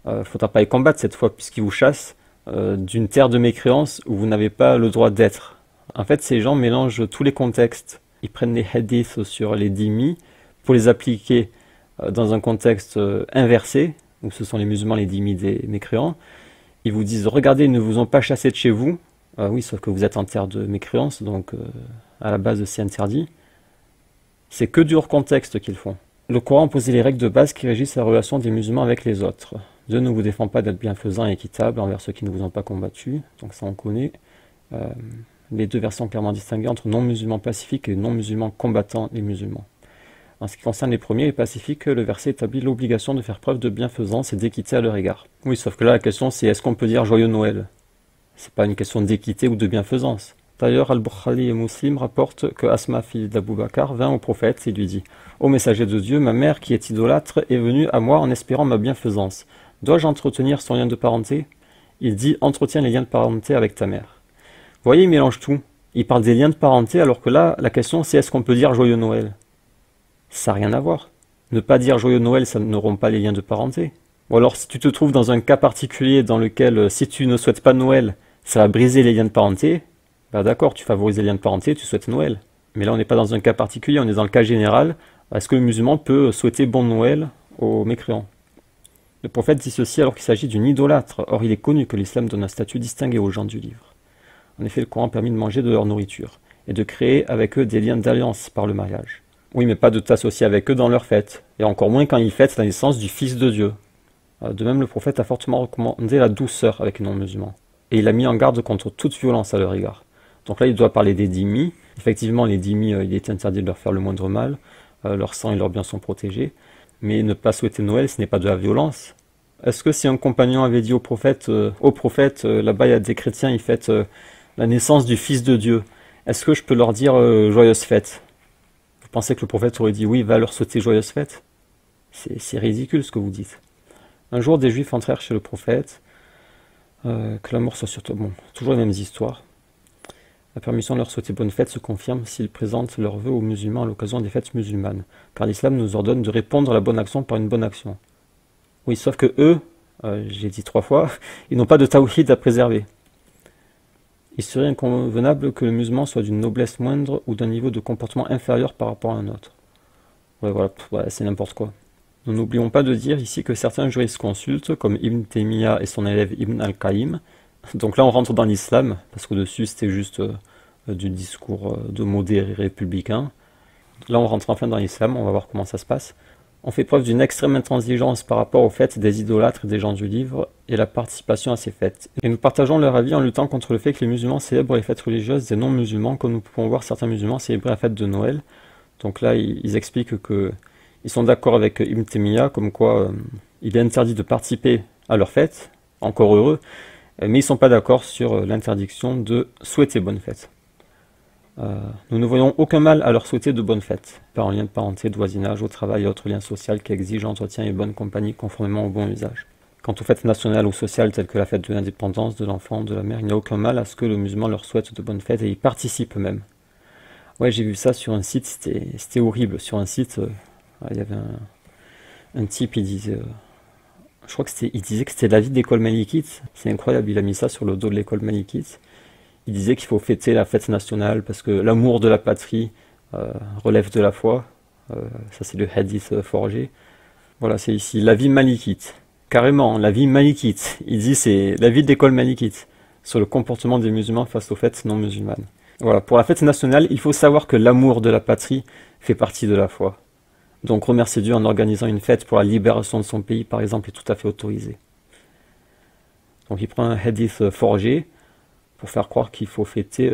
il ne faudra pas les combattre cette fois puisqu'ils vous chassent d'une terre de mécréance où vous n'avez pas le droit d'être. En fait, ces gens mélangent tous les contextes. Ils prennent les hadiths sur les dhimmis pour les appliquer dans un contexte inversé, où ce sont les musulmans les dhimmis des mécréants. Ils vous disent, regardez, ils ne vous ont pas chassé de chez vous. Oui, sauf que vous êtes en terre de mécréance, donc à la base c'est interdit. C'est que du hors contexte qu'ils font. Le Coran posait les règles de base qui régissent la relation des musulmans avec les autres. Dieu ne vous défend pas d'être bienfaisant et équitable envers ceux qui ne vous ont pas combattu, donc ça on connaît. Les deux versions clairement distinguées entre non-musulmans pacifiques et non-musulmans combattant les musulmans. En ce qui concerne les premiers, les pacifiques, le verset établit l'obligation de faire preuve de bienfaisance et d'équité à leur égard. Oui, sauf que là la question c'est est-ce qu'on peut dire joyeux Noël? C'est pas une question d'équité ou de bienfaisance. D'ailleurs, Al-Bukhari et Muslim rapportent que Asma, fille d'Abou Bakr, vint au prophète et lui dit « Ô messager de Dieu, ma mère qui est idolâtre est venue à moi en espérant ma bienfaisance. Dois-je entretenir son lien de parenté ?» Il dit « Entretiens les liens de parenté avec ta mère. » Vous voyez, il mélange tout. Il parle des liens de parenté alors que là, la question c'est est-ce qu'on peut dire joyeux Noël? Ça n'a rien à voir. Ne pas dire joyeux Noël, ça ne rompt pas les liens de parenté. Ou alors si tu te trouves dans un cas particulier dans lequel si tu ne souhaites pas Noël, ça va briser les liens de parenté, bah d'accord, tu favorises les liens de parenté, tu souhaites Noël. Mais là on n'est pas dans un cas particulier, on est dans le cas général. Est-ce que le musulman peut souhaiter bon Noël aux mécréants? Le prophète dit ceci alors qu'il s'agit d'une idolâtre. Or il est connu que l'islam donne un statut distingué aux gens du livre. En effet, le Coran permet de manger de leur nourriture et de créer avec eux des liens d'alliance par le mariage. Oui, mais pas de t'associer avec eux dans leur fête, et encore moins quand ils fêtent la naissance du Fils de Dieu. De même, le prophète a fortement recommandé la douceur avec les non-musulmans, et il a mis en garde contre toute violence à leur égard. Donc là, il doit parler des dhimmis. Effectivement, les dhimmis, il est interdit de leur faire le moindre mal, leur sang et leurs biens sont protégés, mais ne pas souhaiter Noël, ce n'est pas de la violence. Est-ce que si un compagnon avait dit au prophète, là-bas il y a des chrétiens, ils fêtent la naissance du Fils de Dieu, est-ce que je peux leur dire joyeuse fête? Vous pensez que le prophète aurait dit oui, va leur souhaiter joyeuse fête? C'est ridicule ce que vous dites. Un jour, des juifs entrèrent chez le prophète, que l'amour soit sur toi. Bon, toujours les mêmes histoires. La permission de leur souhaiter bonne fête se confirme s'ils présentent leurs vœux aux musulmans à l'occasion des fêtes musulmanes, car l'islam nous ordonne de répondre à la bonne action par une bonne action. Oui, sauf que eux, j'ai dit 3 fois, ils n'ont pas de tawhid à préserver. Il serait inconvenable que le musulman soit d'une noblesse moindre ou d'un niveau de comportement inférieur par rapport à un autre. Ouais, voilà, c'est n'importe quoi. Nous n'oublions pas de dire ici que certains jurisconsultes, comme Ibn Taymiyyah et son élève Ibn al-Qayyim, donc là on rentre dans l'islam, parce qu'au-dessus c'était juste du discours de modéré républicain. Là on rentre enfin dans l'islam, on va voir comment ça se passe. On fait preuve d'une extrême intransigeance par rapport aux fêtes des idolâtres et des gens du livre et la participation à ces fêtes. Et nous partageons leur avis en luttant contre le fait que les musulmans célèbrent les fêtes religieuses des non-musulmans, comme nous pouvons voir certains musulmans célébrer la fête de Noël. Donc là, ils expliquent qu'ils sont d'accord avec Ibn Taymiyyah, comme quoi il est interdit de participer à leur fête, encore heureux, mais ils ne sont pas d'accord sur l'interdiction de souhaiter bonne fête. Nous ne voyons aucun mal à leur souhaiter de bonnes fêtes, par un lien de parenté, de voisinage, au travail et autres liens sociaux qui exigent entretien et bonne compagnie conformément au bon usage. Quant aux fêtes nationales ou sociales telles que la fête de l'indépendance, de l'enfant, de la mère, il n'y a aucun mal à ce que le musulman leur souhaite de bonnes fêtes et y participe même. Ouais, j'ai vu ça sur un site, c'était horrible. Sur un site, il y avait un type, il disait, je crois il disait que c'était la vie d'école malikite. C'est incroyable, il a mis ça sur le dos de l'école malikite. Il disait qu'il faut fêter la fête nationale parce que l'amour de la patrie relève de la foi. Ça, c'est le hadith forgé. Voilà, c'est ici, la vie malikite. Carrément, la vie malikite. Il dit c'est la vie d'école malikite sur le comportement des musulmans face aux fêtes non musulmanes. Voilà, pour la fête nationale, il faut savoir que l'amour de la patrie fait partie de la foi. Donc remercier Dieu en organisant une fête pour la libération de son pays, par exemple, est tout à fait autorisé. Donc il prend un hadith forgé pour faire croire qu'il faut fêter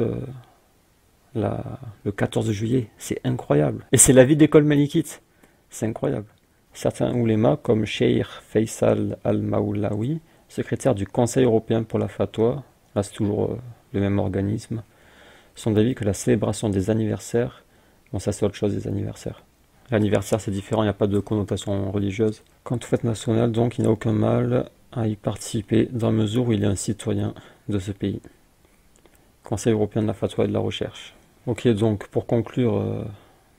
le 14 juillet. C'est incroyable. Et c'est la vie d'école malikite. C'est incroyable. Certains oulémas, comme Cheikh Faisal Al-Maoulawi, secrétaire du Conseil européen pour la fatwa, là c'est toujours le même organisme, sont d'avis que la célébration des anniversaires, bon ça c'est autre chose des anniversaires. L'anniversaire c'est différent, il n'y a pas de connotation religieuse. Quant aux fêtes nationales, donc il n'y a aucun mal à y participer dans la mesure où il est un citoyen de ce pays. Conseil européen de la fatwa et de la recherche. Ok, donc pour conclure,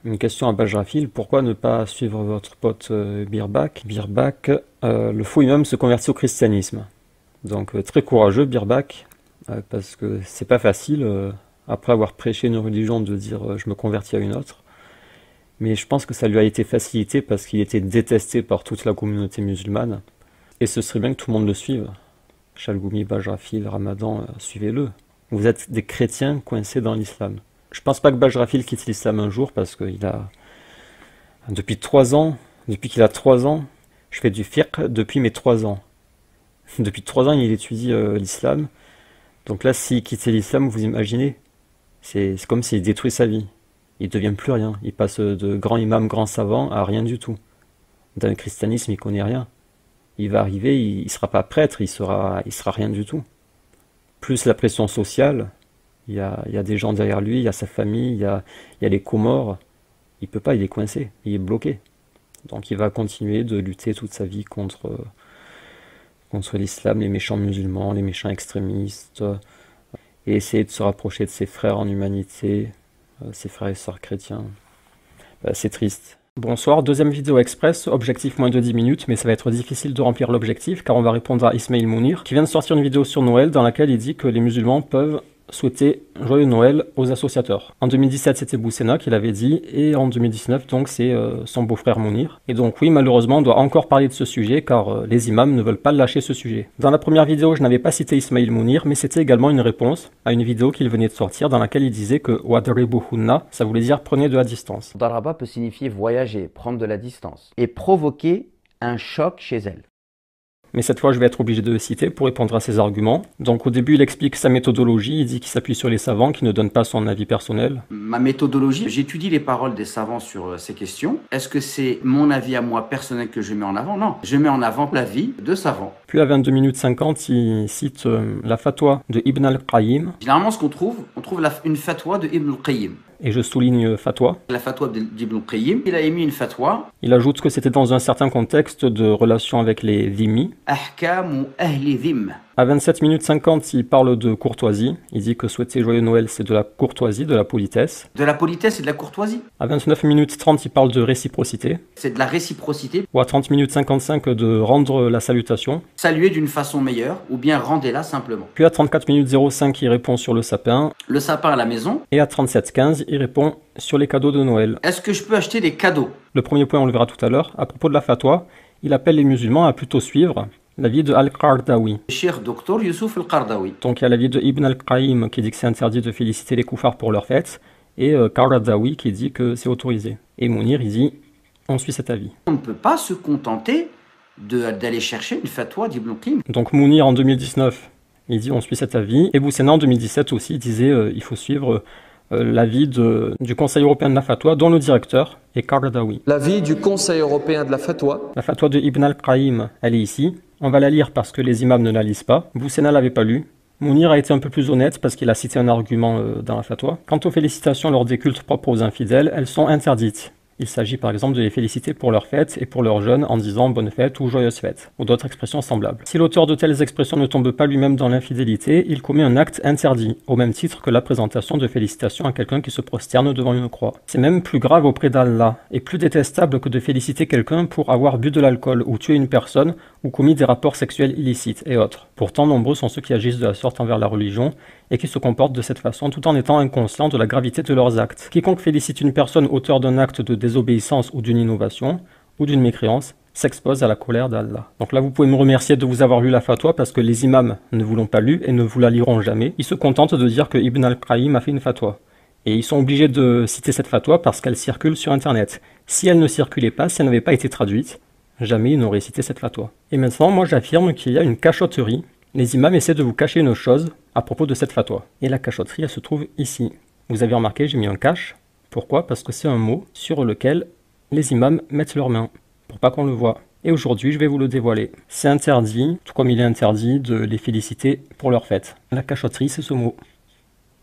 une question à Bajrafil, pourquoi ne pas suivre votre pote Birbak? Birbak, le faux imam se convertit au christianisme. Donc très courageux Birbak, parce que c'est pas facile, après avoir prêché une religion, de dire je me convertis à une autre. Mais je pense que ça lui a été facilité parce qu'il était détesté par toute la communauté musulmane. Et ce serait bien que tout le monde le suive. Chalgoumi, Bajrafil, Ramadan, suivez-le. Vous êtes des chrétiens coincés dans l'islam. Je pense pas que Bajrafil quitte l'islam un jour parce qu'il a... Depuis qu'il a 3 ans, je fais du fiqh depuis mes 3 ans. Depuis 3 ans, il étudie l'islam. Donc là, s'il quittait l'islam, vous imaginez, c'est comme s'il détruit sa vie. Il ne devient plus rien. Il passe de grand imam, grand savant à rien du tout. Dans le christianisme, il connaît rien. Il va arriver, il ne sera pas prêtre, il sera rien du tout. Plus la pression sociale, il y a des gens derrière lui, il y a sa famille, il y a les Comores. Il peut pas, il est coincé, il est bloqué. Donc il va continuer de lutter toute sa vie contre l'islam, les méchants musulmans, les méchants extrémistes, et essayer de se rapprocher de ses frères en humanité, ses frères et sœurs chrétiens. C'est triste. Bonsoir, deuxième vidéo express, objectif moins de 10 minutes, mais ça va être difficile de remplir l'objectif car on va répondre à Ismail Mounir qui vient de sortir une vidéo sur Noël dans laquelle il dit que les musulmans peuvent souhaiter joyeux Noël aux associateurs. En 2017 c'était Boussena qui l'avait dit et en 2019 donc c'est son beau-frère Mounir. Et donc oui malheureusement on doit encore parler de ce sujet car les imams ne veulent pas lâcher ce sujet. Dans la première vidéo je n'avais pas cité Ismail Mounir mais c'était également une réponse à une vidéo qu'il venait de sortir dans laquelle il disait que Wadribuhunna ça voulait dire prenez de la distance. Daraba peut signifier voyager, prendre de la distance et provoquer un choc chez elle. Mais cette fois, je vais être obligé de le citer pour répondre à ses arguments. Donc au début, il explique sa méthodologie, il dit qu'il s'appuie sur les savants, qui ne donnent pas son avis personnel. Ma méthodologie, j'étudie les paroles des savants sur ces questions. Est-ce que c'est mon avis à moi personnel que je mets en avant? Non, je mets en avant l'avis de savants. Puis à 22 minutes 50, il cite la fatwa de Ibn al-Qayyim. Généralement, ce qu'on trouve, une fatwa de Ibn al-Qayyim. Et je souligne fatwa. La fatwa d'Ibn al-Qayyim, il a émis une fatwa. Il ajoute que c'était dans un certain contexte de relation avec les dhimmi. Ahkam ou ahli dhim. À 27 minutes 50, il parle de courtoisie. Il dit que souhaiter joyeux Noël, c'est de la courtoisie, de la politesse. De la politesse et de la courtoisie. À 29 minutes 30, il parle de réciprocité. C'est de la réciprocité. Ou à 30 minutes 55, de rendre la salutation. Saluer d'une façon meilleure, ou bien rendez-la simplement. Puis à 34 minutes 05, il répond sur le sapin. Le sapin à la maison. Et à 37-15, il répond sur les cadeaux de Noël. Est-ce que je peux acheter des cadeaux? Le premier point, on le verra tout à l'heure. À propos de la fatwa, il appelle les musulmans à plutôt suivre l'avis de Al-Qardawi. Cheikh Dr Youssouf Al-Qardawi. Donc il y a l'avis de Ibn al-Qayyim qui dit que c'est interdit de féliciter les koufars pour leur fête, et Qardawi qui dit que c'est autorisé. Et Mounir, il dit, on suit cet avis. On ne peut pas se contenter d'aller chercher une fatwa d'Ibn al-Qayyim. Donc Mounir en 2019, il dit on suit cet avis, et Boussena en 2017 aussi il disait il faut suivre l'avis du Conseil européen de la fatwa, dont le directeur est Qardawi. L'avis du Conseil européen de la fatwa. La fatwa de Ibn al-Qayyim, elle est ici. On va la lire parce que les imams ne la lisent pas. Boussena l'avait pas lu. Mounir a été un peu plus honnête parce qu'il a cité un argument dans la fatwa. Quant aux félicitations lors des cultes propres aux infidèles, elles sont interdites. Il s'agit par exemple de les féliciter pour leur fête et pour leur jeûne en disant bonne fête ou joyeuse fête, ou d'autres expressions semblables. Si l'auteur de telles expressions ne tombe pas lui-même dans l'infidélité, il commet un acte interdit, au même titre que la présentation de félicitations à quelqu'un qui se prosterne devant une croix. C'est même plus grave auprès d'Allah, et plus détestable que de féliciter quelqu'un pour avoir bu de l'alcool, ou tué une personne, ou commis des rapports sexuels illicites, et autres. Pourtant, nombreux sont ceux qui agissent de la sorte envers la religion, et qui se comportent de cette façon tout en étant inconscients de la gravité de leurs actes. Quiconque félicite une personne auteur d'un acte de désobéissance ou d'une innovation, ou d'une mécréance, s'expose à la colère d'Allah. Donc là, vous pouvez me remercier de vous avoir lu la fatwa, parce que les imams ne vous l'ont pas lu et ne vous la liront jamais. Ils se contentent de dire que Ibn al-Qayyim a fait une fatwa. Et ils sont obligés de citer cette fatwa parce qu'elle circule sur Internet. Si elle ne circulait pas, si elle n'avait pas été traduite, jamais ils n'auraient cité cette fatwa. Et maintenant, moi j'affirme qu'il y a une cachotterie. Les imams essaient de vous cacher une chose à propos de cette fatwa. Et la cachotterie, elle se trouve ici. Vous avez remarqué, j'ai mis un cache. Pourquoi? Parce que c'est un mot sur lequel les imams mettent leurs mains, pour pas qu'on le voie. Et aujourd'hui, je vais vous le dévoiler. C'est interdit, tout comme il est interdit de les féliciter pour leur fête. La cachotterie, c'est ce mot.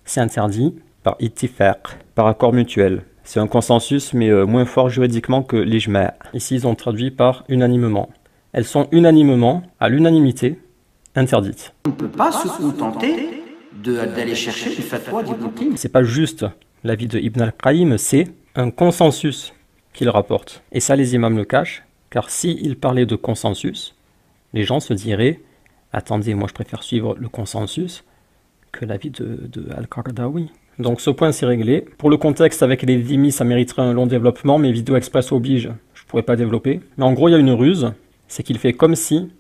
C'est interdit par ittifaq, par accord mutuel. C'est un consensus, mais moins fort juridiquement que l'ijma'. Ici, ils ont traduit par unanimement. Elles sont unanimement, à l'unanimité, interdites. On ne peut pas se contenter d'aller chercher les fatwas d'Ibn Qayyim. C'est pas juste l'avis de Ibn al-Qayyim, c'est un consensus qu'il rapporte. Et ça, les imams le cachent, car s'il parlait de consensus, les gens se diraient « Attendez, moi je préfère suivre le consensus que l'avis de Al-Qaradawi ». Donc ce point c'est réglé. Pour le contexte avec les dhimmis, ça mériterait un long développement, mais Vidéo Express oblige, je ne pourrais pas développer. Mais en gros, il y a une ruse, c'est qu'il fait comme si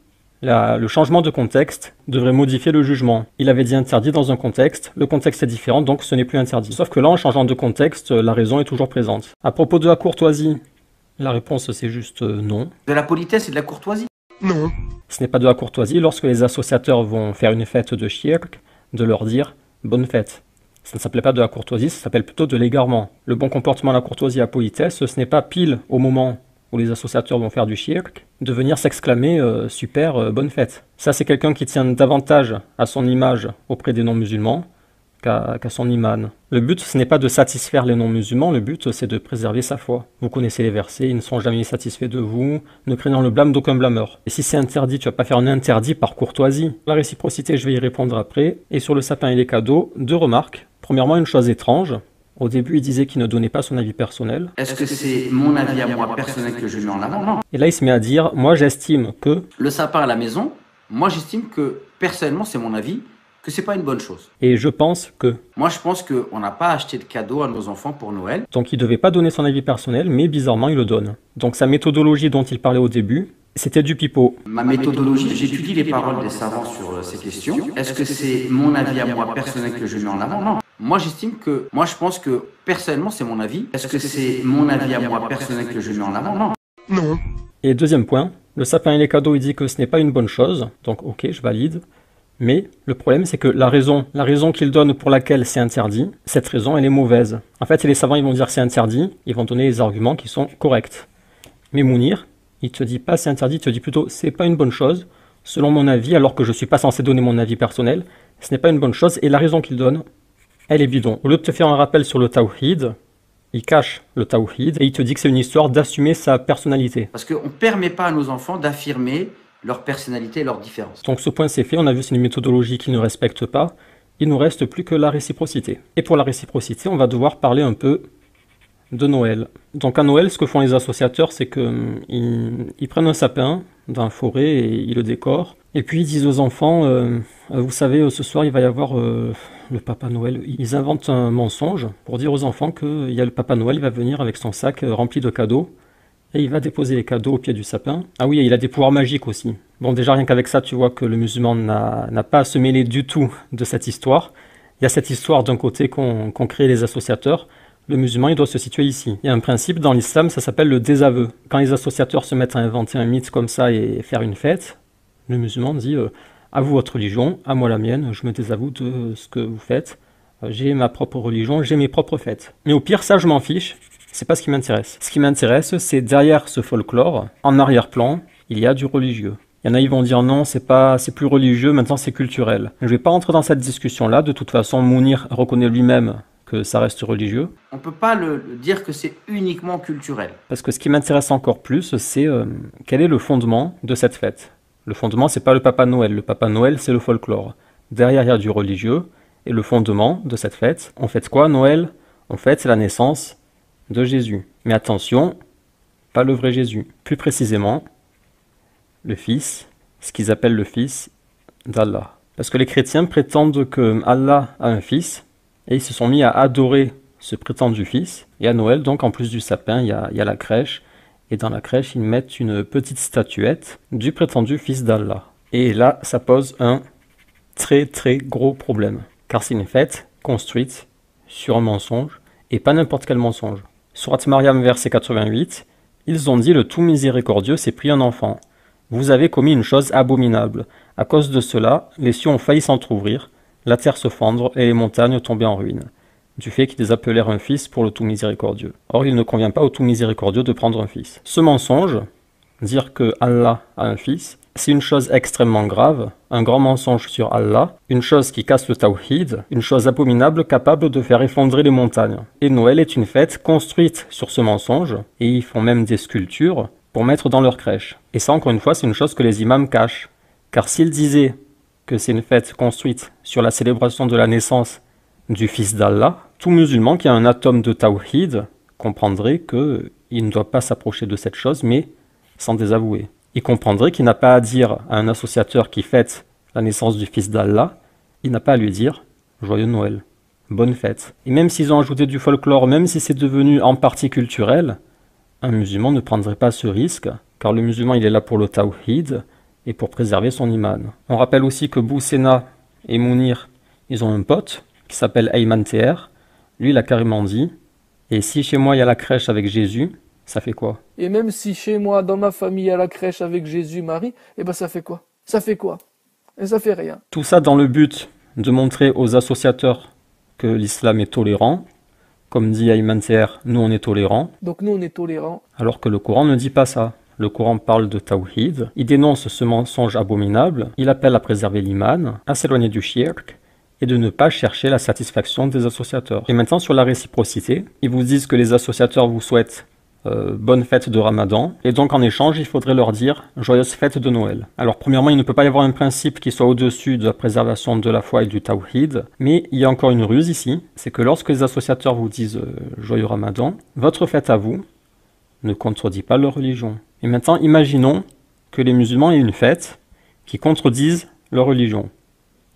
le changement de contexte devrait modifier le jugement. Il avait dit interdit dans un contexte, le contexte est différent, donc ce n'est plus interdit. Sauf que là, en changeant de contexte, la raison est toujours présente. À propos de la courtoisie, la réponse c'est juste non. De la politesse et de la courtoisie? Non. Ce n'est pas de la courtoisie lorsque les associateurs vont faire une fête de shirk, de leur dire bonne fête. Ça ne s'appelait pas de la courtoisie, ça s'appelle plutôt de l'égarement. Le bon comportement, la courtoisie, la politesse, ce n'est pas pile au moment où les associateurs vont faire du shirk, de venir s'exclamer super bonne fête. Ça, c'est quelqu'un qui tient davantage à son image auprès des non-musulmans qu'à son iman. Le but, ce n'est pas de satisfaire les non-musulmans, le but, c'est de préserver sa foi. Vous connaissez les versets, ils ne sont jamais satisfaits de vous, ne craignant le blâme d'aucun blâmeur. Et si c'est interdit, tu vas pas faire un interdit par courtoisie. La réciprocité, je vais y répondre après. Et sur le sapin et les cadeaux, 2 remarques. Premièrement, une chose étrange. Au début, il disait qu'il ne donnait pas son avis personnel. Est-ce que c'est mon avis à moi personnel que je mets en avant? Non. Et là, il se met à dire, moi j'estime que... Le sapin à la maison, moi j'estime que, personnellement, c'est mon avis, que c'est pas une bonne chose. Et je pense que... Moi je pense qu'on n'a pas acheté de cadeaux à nos enfants pour Noël. Donc il devait pas donner son avis personnel, mais bizarrement il le donne. Donc sa méthodologie dont il parlait au début, c'était du pipeau. Ma méthodologie, j'étudie les paroles des savants sur ces questions. Est-ce que c'est mon avis à moi personnel que je mets en avant? Non. Moi je pense que personnellement c'est mon avis. Est-ce que c'est mon avis à moi personnel que je mets en avant? Non. Non. Et deuxième point, le sapin et les cadeaux, il dit que ce n'est pas une bonne chose. Donc ok, je valide. Mais le problème, c'est que la raison qu'il donne pour laquelle c'est interdit, cette raison, elle est mauvaise. En fait, les savants, ils vont dire c'est interdit, ils vont donner les arguments qui sont corrects. Mais Mounir, il te dit pas c'est interdit, il te dit plutôt c'est pas une bonne chose, selon mon avis, alors que je suis pas censé donner mon avis personnel, ce n'est pas une bonne chose, et la raison qu'il donne, elle est bidon. Au lieu de te faire un rappel sur le tawhid, il cache le tawhid, et il te dit que c'est une histoire d'assumer sa personnalité. Parce qu'on ne permet pas à nos enfants d'affirmer leur personnalité et leurs différences. Donc ce point c'est fait, on a vu c'est une méthodologie qui ne respecte pas, il nous reste plus que la réciprocité. Et pour la réciprocité, on va devoir parler un peu de Noël. Donc à Noël, ce que font les associateurs, c'est qu'ils prennent un sapin dans la forêt et ils le décorent. Et puis ils disent aux enfants, vous savez, ce soir il va y avoir le Papa Noël. Ils inventent un mensonge pour dire aux enfants qu'il y a le Papa Noël, il va venir avec son sac rempli de cadeaux. Et il va déposer les cadeaux au pied du sapin. Ah oui, et il a des pouvoirs magiques aussi. Bon, déjà, rien qu'avec ça, tu vois que le musulman n'a pas à se mêler du tout de cette histoire. Il y a cette histoire d'un côté qu'ont créé les associateurs. Le musulman, il doit se situer ici. Il y a un principe dans l'islam, ça s'appelle le désaveu. Quand les associateurs se mettent à inventer un mythe comme ça et faire une fête, le musulman dit à vous votre religion, à moi la mienne, je me désavoue de ce que vous faites. J'ai ma propre religion, j'ai mes propres fêtes. Mais au pire, ça, je m'en fiche. C'est pas ce qui m'intéresse. Ce qui m'intéresse, c'est derrière ce folklore, en arrière-plan, il y a du religieux. Il y en a, ils vont dire non, c'est plus religieux, maintenant c'est culturel. Je vais pas rentrer dans cette discussion-là. De toute façon, Mounir reconnaît lui-même que ça reste religieux. On ne peut pas dire que c'est uniquement culturel. Parce que ce qui m'intéresse encore plus, c'est quel est le fondement de cette fête. Le fondement, c'est pas le Papa Noël. Le Papa Noël, c'est le folklore. Derrière, il y a du religieux. Et le fondement de cette fête, on fête quoi, Noël? On fête la naissance de Jésus. Mais attention, pas le vrai Jésus. Plus précisément, le Fils, ce qu'ils appellent le Fils d'Allah. Parce que les chrétiens prétendent que Allah a un fils, et ils se sont mis à adorer ce prétendu fils. Et à Noël, donc, en plus du sapin, il y a la crèche. Et dans la crèche, ils mettent une petite statuette du prétendu fils d'Allah. Et là, ça pose un très très gros problème. Car c'est une fête construite sur un mensonge, et pas n'importe quel mensonge. Surat Maryam, verset 88, ils ont dit: le tout miséricordieux s'est pris un enfant. Vous avez commis une chose abominable. À cause de cela, les cieux ont failli s'entr'ouvrir, la terre se fendre et les montagnes tomber en ruine, du fait qu'ils appelèrent un fils pour le tout miséricordieux. Or, il ne convient pas au tout miséricordieux de prendre un fils. Ce mensonge, dire que Allah a un fils, c'est une chose extrêmement grave, un grand mensonge sur Allah, une chose qui casse le tawhid, une chose abominable capable de faire effondrer les montagnes. Et Noël est une fête construite sur ce mensonge, et ils font même des sculptures pour mettre dans leur crèche. Et ça, encore une fois, c'est une chose que les imams cachent. Car s'ils disaient que c'est une fête construite sur la célébration de la naissance du fils d'Allah, tout musulman qui a un atome de tawhid comprendrait qu'il ne doit pas s'approcher de cette chose, mais s'en désavouer. Il comprendrait qu'il n'a pas à dire à un associateur qui fête la naissance du fils d'Allah, il n'a pas à lui dire « Joyeux Noël, bonne fête ». Et même s'ils ont ajouté du folklore, même si c'est devenu en partie culturel, un musulman ne prendrait pas ce risque, car le musulman il est là pour le tawhid et pour préserver son iman. On rappelle aussi que Boussena et Mounir, ils ont un pote qui s'appelle Ayman TR. Lui, il a carrément dit « Et si chez moi il y a la crèche avec Jésus, ça fait quoi ?» Et même si chez moi, dans ma famille, il y a la crèche avec Jésus, Marie, eh ben ça fait quoi? Ça fait quoi? Et ça fait rien. Tout ça dans le but de montrer aux associateurs que l'islam est tolérant. Comme dit Ayman TR, nous on est tolérants. Donc nous on est tolérants. Alors que le Coran ne dit pas ça. Le Coran parle de tawhid, il dénonce ce mensonge abominable, il appelle à préserver l'iman, à s'éloigner du shirk, et de ne pas chercher la satisfaction des associateurs. Et maintenant sur la réciprocité, ils vous disent que les associateurs vous souhaitent bonne fête de Ramadan, et donc en échange il faudrait leur dire joyeuse fête de Noël. Alors premièrement, il ne peut pas y avoir un principe qui soit au-dessus de la préservation de la foi et du tawhid, mais il y a encore une ruse ici, c'est que lorsque les associateurs vous disent joyeux Ramadan, votre fête à vous ne contredit pas leur religion. Et maintenant imaginons que les musulmans aient une fête qui contredise leur religion.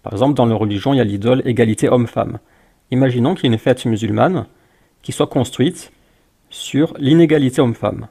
Par exemple, dans leur religion, il y a l'idole égalité homme-femme. Imaginons qu'il y ait une fête musulmane qui soit construite sur l'inégalité homme-femme.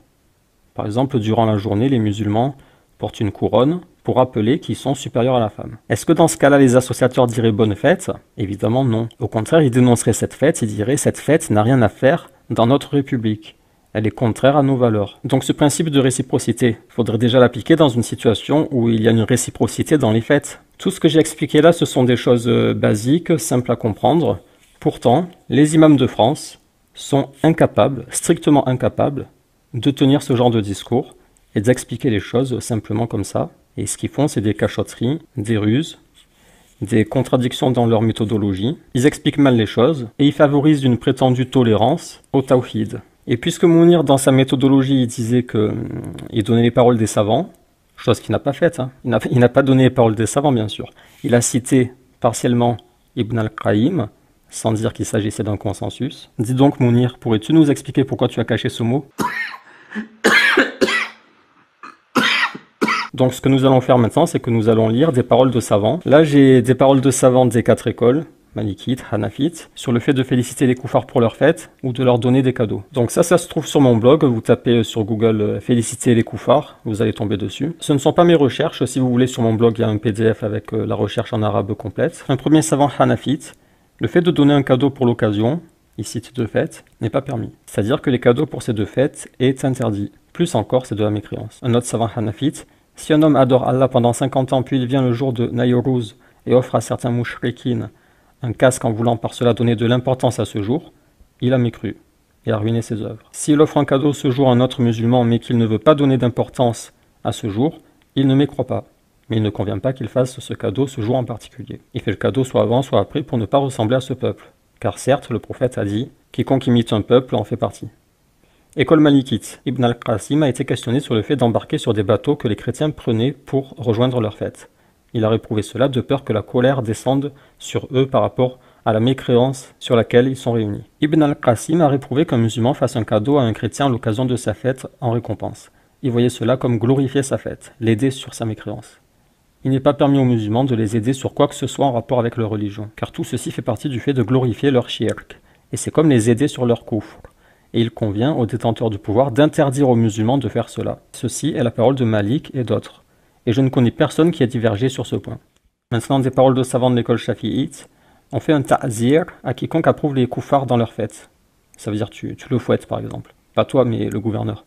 Par exemple, durant la journée, les musulmans portent une couronne pour rappeler qu'ils sont supérieurs à la femme. Est-ce que dans ce cas-là, les associateurs diraient bonne fête? Évidemment non. Au contraire, ils dénonceraient cette fête, ils diraient cette fête n'a rien à faire dans notre République. Elle est contraire à nos valeurs. Donc ce principe de réciprocité, il faudrait déjà l'appliquer dans une situation où il y a une réciprocité dans les fêtes. Tout ce que j'ai expliqué là, ce sont des choses basiques, simples à comprendre. Pourtant, les imams de France sont incapables, strictement incapables, de tenir ce genre de discours et d'expliquer les choses simplement comme ça. Et ce qu'ils font, c'est des cachotteries, des ruses, des contradictions dans leur méthodologie. Ils expliquent mal les choses et ils favorisent une prétendue tolérance au tawhid. Et puisque Mounir, dans sa méthodologie, il disait qu'il donnait les paroles des savants, chose qu'il n'a pas faite, hein. Il n'a pas donné les paroles des savants, bien sûr. Il a cité partiellement Ibn al-Qayyim, sans dire qu'il s'agissait d'un consensus. Dis donc, Mounir, pourrais-tu nous expliquer pourquoi tu as caché ce mot? Donc, ce que nous allons faire maintenant, c'est que nous allons lire des paroles de savants. Là, j'ai des paroles de savants des 4 écoles, Malikite, Hanafite, sur le fait de féliciter les koufars pour leur fête ou de leur donner des cadeaux. Donc ça se trouve sur mon blog, vous tapez sur Google féliciter les koufars, vous allez tomber dessus. Ce ne sont pas mes recherches, si vous voulez sur mon blog il y a un PDF avec la recherche en arabe complète. Un premier savant Hanafite, le fait de donner un cadeau pour l'occasion, il cite 2 fêtes, n'est pas permis. C'est-à-dire que les cadeaux pour ces 2 fêtes est interdit. Plus encore, c'est de la mécréance. Un autre savant Hanafite, si un homme adore Allah pendant 50 ans puis il vient le jour de Nayrouz et offre à certains mouchriquines un casque en voulant par cela donner de l'importance à ce jour, il a mécru et a ruiné ses œuvres. S'il offre un cadeau ce jour à un autre musulman mais qu'il ne veut pas donner d'importance à ce jour, il ne mécroit pas. Mais il ne convient pas qu'il fasse ce cadeau ce jour en particulier. Il fait le cadeau soit avant soit après pour ne pas ressembler à ce peuple. car certes, le prophète a dit « Quiconque imite un peuple en fait partie ». École malikite, Ibn al-Qasim a été questionné sur le fait d'embarquer sur des bateaux que les chrétiens prenaient pour rejoindre leur fête. Il a réprouvé cela de peur que la colère descende sur eux par rapport à la mécréance sur laquelle ils sont réunis. Ibn al-Qasim a réprouvé qu'un musulman fasse un cadeau à un chrétien à l'occasion de sa fête en récompense. Il voyait cela comme glorifier sa fête, l'aider sur sa mécréance. Il n'est pas permis aux musulmans de les aider sur quoi que ce soit en rapport avec leur religion, car tout ceci fait partie du fait de glorifier leur shirk, et c'est comme les aider sur leur kufr. Et il convient aux détenteurs du pouvoir d'interdire aux musulmans de faire cela. Ceci est la parole de Malik et d'autres, et je ne connais personne qui a divergé sur ce point. Maintenant, des paroles de savants de l'école shafi'ite, on fait un ta'zir à quiconque approuve les koufars dans leur fête. Ça veut dire tu le fouettes par exemple, pas toi mais le gouverneur.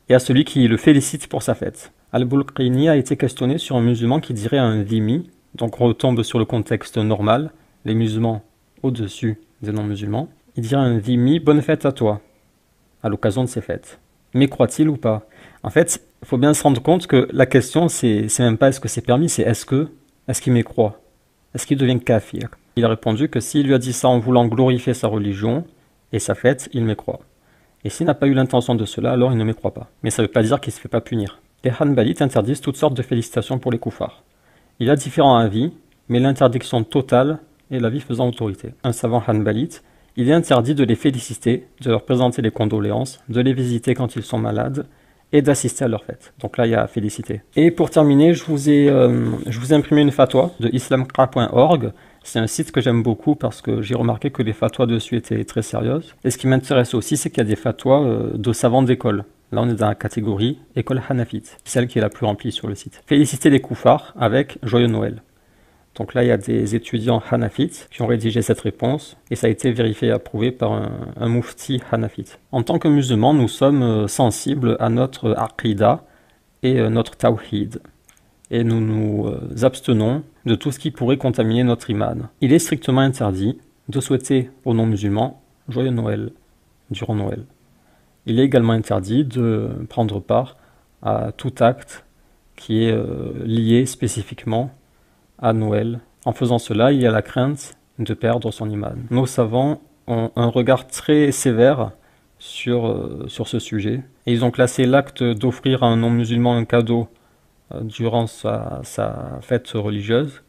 Et à celui qui le félicite pour sa fête. Al-Bulqini a été questionné sur un musulman qui dirait à un dhimmi, donc on retombe sur le contexte normal, les musulmans au-dessus des non-musulmans, il dirait à un dhimmi « bonne fête à toi » à l'occasion de ses fêtes. Mais croit-il ou pas? En fait, il faut bien se rendre compte que la question, c'est même pas est-ce que c'est permis, c'est est-ce qu'il mécroit? Est-ce qu'il devient kafir? Il a répondu que s'il lui a dit ça en voulant glorifier sa religion et sa fête, il mécroit. Et s'il n'a pas eu l'intention de cela, alors il ne mécroit pas. Mais ça ne veut pas dire qu'il ne se fait pas punir. Les Hanbalites interdisent toutes sortes de félicitations pour les koufars. Il y a différents avis, mais l'interdiction totale est l'avis faisant autorité. Un savant Hanbalite, il est interdit de les féliciter, de leur présenter les condoléances, de les visiter quand ils sont malades et d'assister à leur fête. Donc là, il y a à féliciter. Et pour terminer, je vous ai imprimé une fatwa de islamqa.org. C'est un site que j'aime beaucoup parce que j'ai remarqué que les fatwas dessus étaient très sérieuses. Et ce qui m'intéresse aussi, c'est qu'il y a des fatwas de savants d'école. Là, on est dans la catégorie école hanafite, celle qui est la plus remplie sur le site. Féliciter les koufars avec Joyeux Noël. Donc là, il y a des étudiants hanafites qui ont rédigé cette réponse et ça a été vérifié et approuvé par un mufti hanafite. En tant que musulmans, nous sommes sensibles à notre aqida et notre tawhid. Et nous nous abstenons de tout ce qui pourrait contaminer notre iman. Il est strictement interdit de souhaiter aux non-musulmans Joyeux Noël durant Noël. Il est également interdit de prendre part à tout acte qui est lié spécifiquement à Noël. En faisant cela, il y a la crainte de perdre son iman. Nos savants ont un regard très sévère sur ce sujet. Et ils ont classé l'acte d'offrir à un non-musulman un cadeau durant sa fête religieuse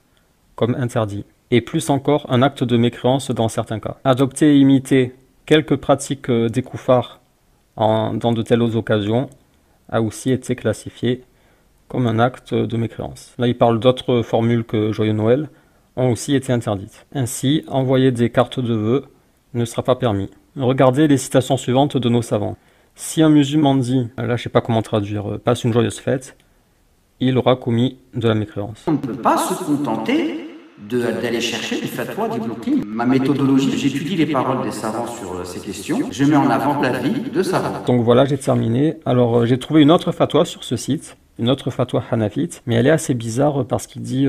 comme interdit. Et plus encore, un acte de mécréance dans certains cas. Adopter et imiter quelques pratiques des koufars dans de telles occasions a aussi été classifié comme un acte de mécréance. Là, il parle d'autres formules que Joyeux Noël ont aussi été interdites. Ainsi, envoyer des cartes de vœux ne sera pas permis. Regardez les citations suivantes de nos savants. Si un musulman dit, là je sais pas comment traduire, passe une joyeuse fête, il aura commis de la mécréance. On ne peut pas se contenter d'aller chercher les fatwas d'Ibn Qayyim. Ma méthodologie, j'étudie les paroles des savants sur ces questions, je mets en avant l'avis de savants. Donc voilà, j'ai terminé. Alors j'ai trouvé une autre fatwa sur ce site, une autre fatwa hanafite, mais elle est assez bizarre parce qu'il dit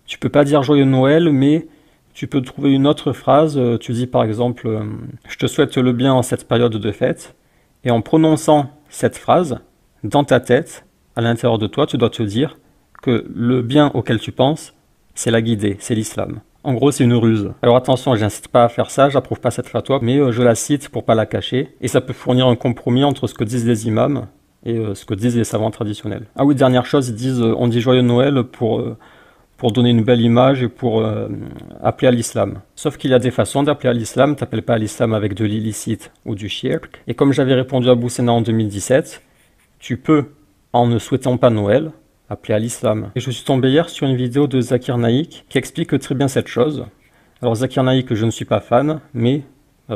tu peux pas dire Joyeux Noël, mais tu peux trouver une autre phrase, tu dis par exemple je te souhaite le bien en cette période de fête, et en prononçant cette phrase, dans ta tête, à l'intérieur de toi, tu dois te dire que le bien auquel tu penses, c'est la guidée, c'est l'islam. En gros, c'est une ruse. Alors attention, j'incite pas à faire ça, j'approuve pas cette fatwa, mais je la cite pour pas la cacher, et ça peut fournir un compromis entre ce que disent les imams et ce que disent les savants traditionnels. Ah oui, dernière chose, ils disent, on dit Joyeux Noël pour donner une belle image et pour appeler à l'islam. Sauf qu'il y a des façons d'appeler à l'islam, t'appelles pas à l'islam avec de l'illicite ou du shirk. Et comme j'avais répondu à Boussena en 2017, tu peux, en ne souhaitant pas Noël, appeler à l'islam. Et je suis tombé hier sur une vidéo de Zakir Naik qui explique très bien cette chose. Alors Zakir Naik, je ne suis pas fan, mais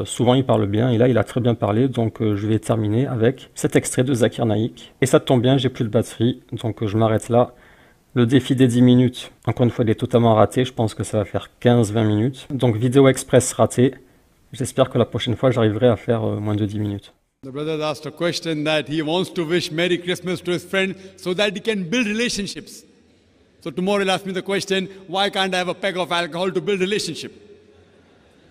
souvent il parle bien, et là il a très bien parlé, donc je vais terminer avec cet extrait de Zakir Naik. Et ça tombe bien, j'ai plus de batterie, donc je m'arrête là. Le défi des 10 minutes, encore une fois, il est totalement raté, je pense que ça va faire 15-20 minutes. Donc vidéo express ratée, j'espère que la prochaine fois j'arriverai à faire moins de 10 minutes. The brother asked a question that he wants to wish Merry Christmas to his friend so that he can build relationships. So tomorrow he'll ask me the question, why can't I have a peg of alcohol to build relationship?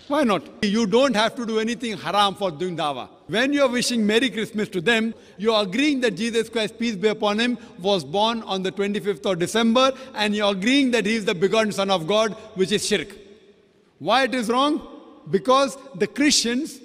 Why not? You don't have to do anything haram for doing dawah. When you are wishing Merry Christmas to them, you are agreeing that Jesus Christ, peace be upon him, was born on the 25th of December, and you are agreeing that he is the begotten Son of God, which is shirk. Why it is wrong? Because the Christians,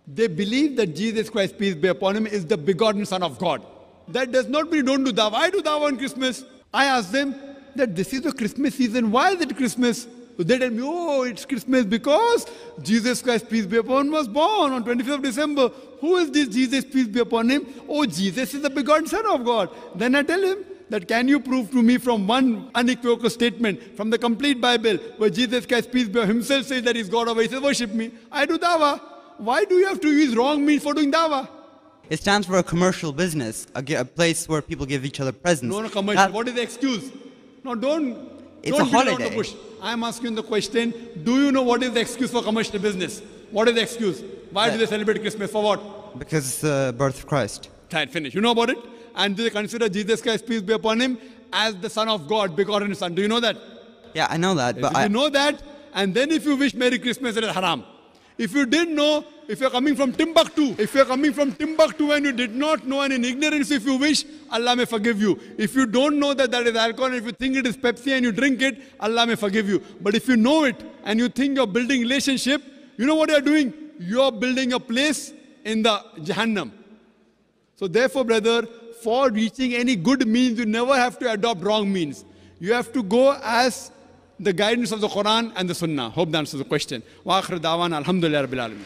they believe that Jesus Christ, peace be upon him, is the begotten Son of God. That does not mean don't do dawah. I do dawah on Christmas. I ask them that this is the Christmas season. Why is it Christmas? So they tell me, oh, it's Christmas because Jesus Christ, peace be upon him, was born on 25th of December. Who is this Jesus, peace be upon him? Oh, Jesus is the begotten Son of God. Then I tell him that can you prove to me from one unequivocal statement from the complete Bible where Jesus Christ, peace be upon him, himself says that he's God, or he says, worship me. I do dawah. Why do you have to use wrong means for doing dawah? It stands for a commercial business, a place where people give each other presents. No, commercial. What is the excuse? No, It's don't a holiday. beat around the bush. I am asking the question, do you know what is the excuse for commercial business? What is the excuse? Why do they celebrate Christmas? For what? Because it's the birth of Christ. Right, finish. You know about it? And do they consider Jesus Christ, peace be upon him, as the Son of God, begotten Son? Do you know that? Yeah, I know that. But you know that, and then if you wish Merry Christmas, it is haram. If you didn't know, if you're coming from Timbuktu and you did not know, and in ignorance if you wish, Allah may forgive you. If you don't know that that is alcohol, and if you think it is Pepsi and you drink it, Allah may forgive you. But if you know it and you think you're building relationship, you know what you're doing? You're building a place in the Jahannam. So therefore, brother, for reaching any good means, you never have to adopt wrong means. You have to go as the guidance of the Quran and the Sunnah. Hope that answers the question. Wa akhir da'wana alhamdulillah rabbil alamin.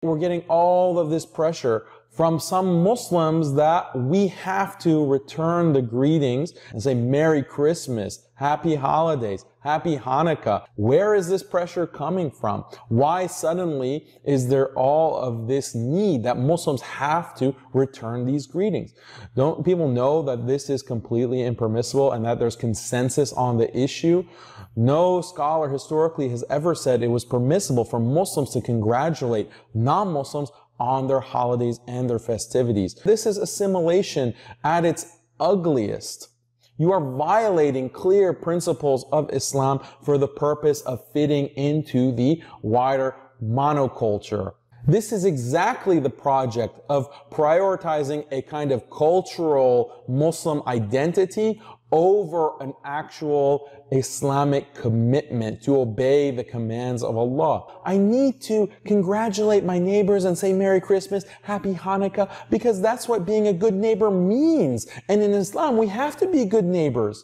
We're getting all of this pressure from some Muslims that we have to return the greetings and say Merry Christmas, Happy Holidays, Happy Hanukkah. Where is this pressure coming from? Why suddenly is there all of this need that Muslims have to return these greetings? Don't people know that this is completely impermissible and that there's consensus on the issue? No scholar historically has ever said it was permissible for Muslims to congratulate non-Muslims on their holidays and their festivities. This is assimilation at its ugliest. You are violating clear principles of Islam for the purpose of fitting into the wider monoculture. This is exactly the project of prioritizing a kind of cultural Muslim identity over an actual Islamic commitment to obey the commands of Allah. I need to congratulate my neighbors and say Merry Christmas, Happy Hanukkah, because that's what being a good neighbor means. And in Islam, we have to be good neighbors.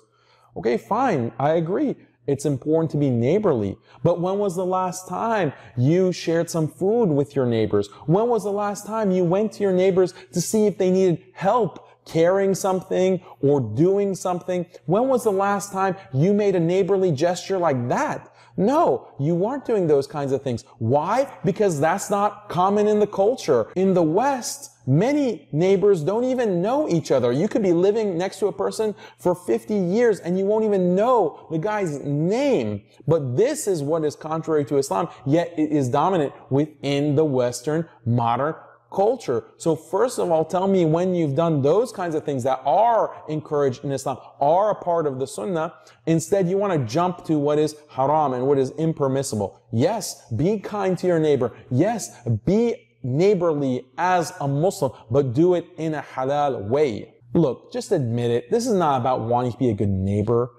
Okay, fine, I agree. It's important to be neighborly. But when was the last time you shared some food with your neighbors? When was the last time you went to your neighbors to see if they needed help carrying something or doing something? When was the last time you made a neighborly gesture like that? No, you aren't doing those kinds of things. Why? Because that's not common in the culture. In the West, many neighbors don't even know each other. You could be living next to a person for 50 years and you won't even know the guy's name. But this is what is contrary to Islam, yet it is dominant within the Western modern culture. So first of all, tell me when you've done those kinds of things that are encouraged in Islam, are a part of the Sunnah. Instead, you want to jump to what is haram and what is impermissible. Yes, be kind to your neighbor. Yes, be neighborly as a Muslim, but do it in a halal way. Look, just admit it. This is not about wanting to be a good neighbor.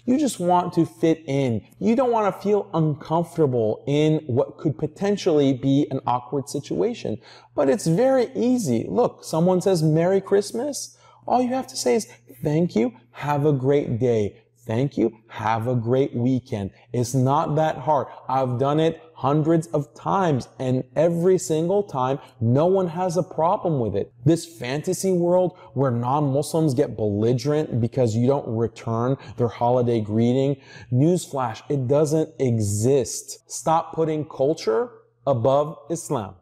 You just want to fit in. You don't want to feel uncomfortable in what could potentially be an awkward situation. But it's very easy. Look, someone says Merry Christmas. All you have to say is thank you, have a great day. Thank you, have a great weekend. It's not that hard. I've done it hundreds of times, and every single time, no one has a problem with it. This fantasy world where non-Muslims get belligerent because you don't return their holiday greeting, newsflash, it doesn't exist. Stop putting culture above Islam.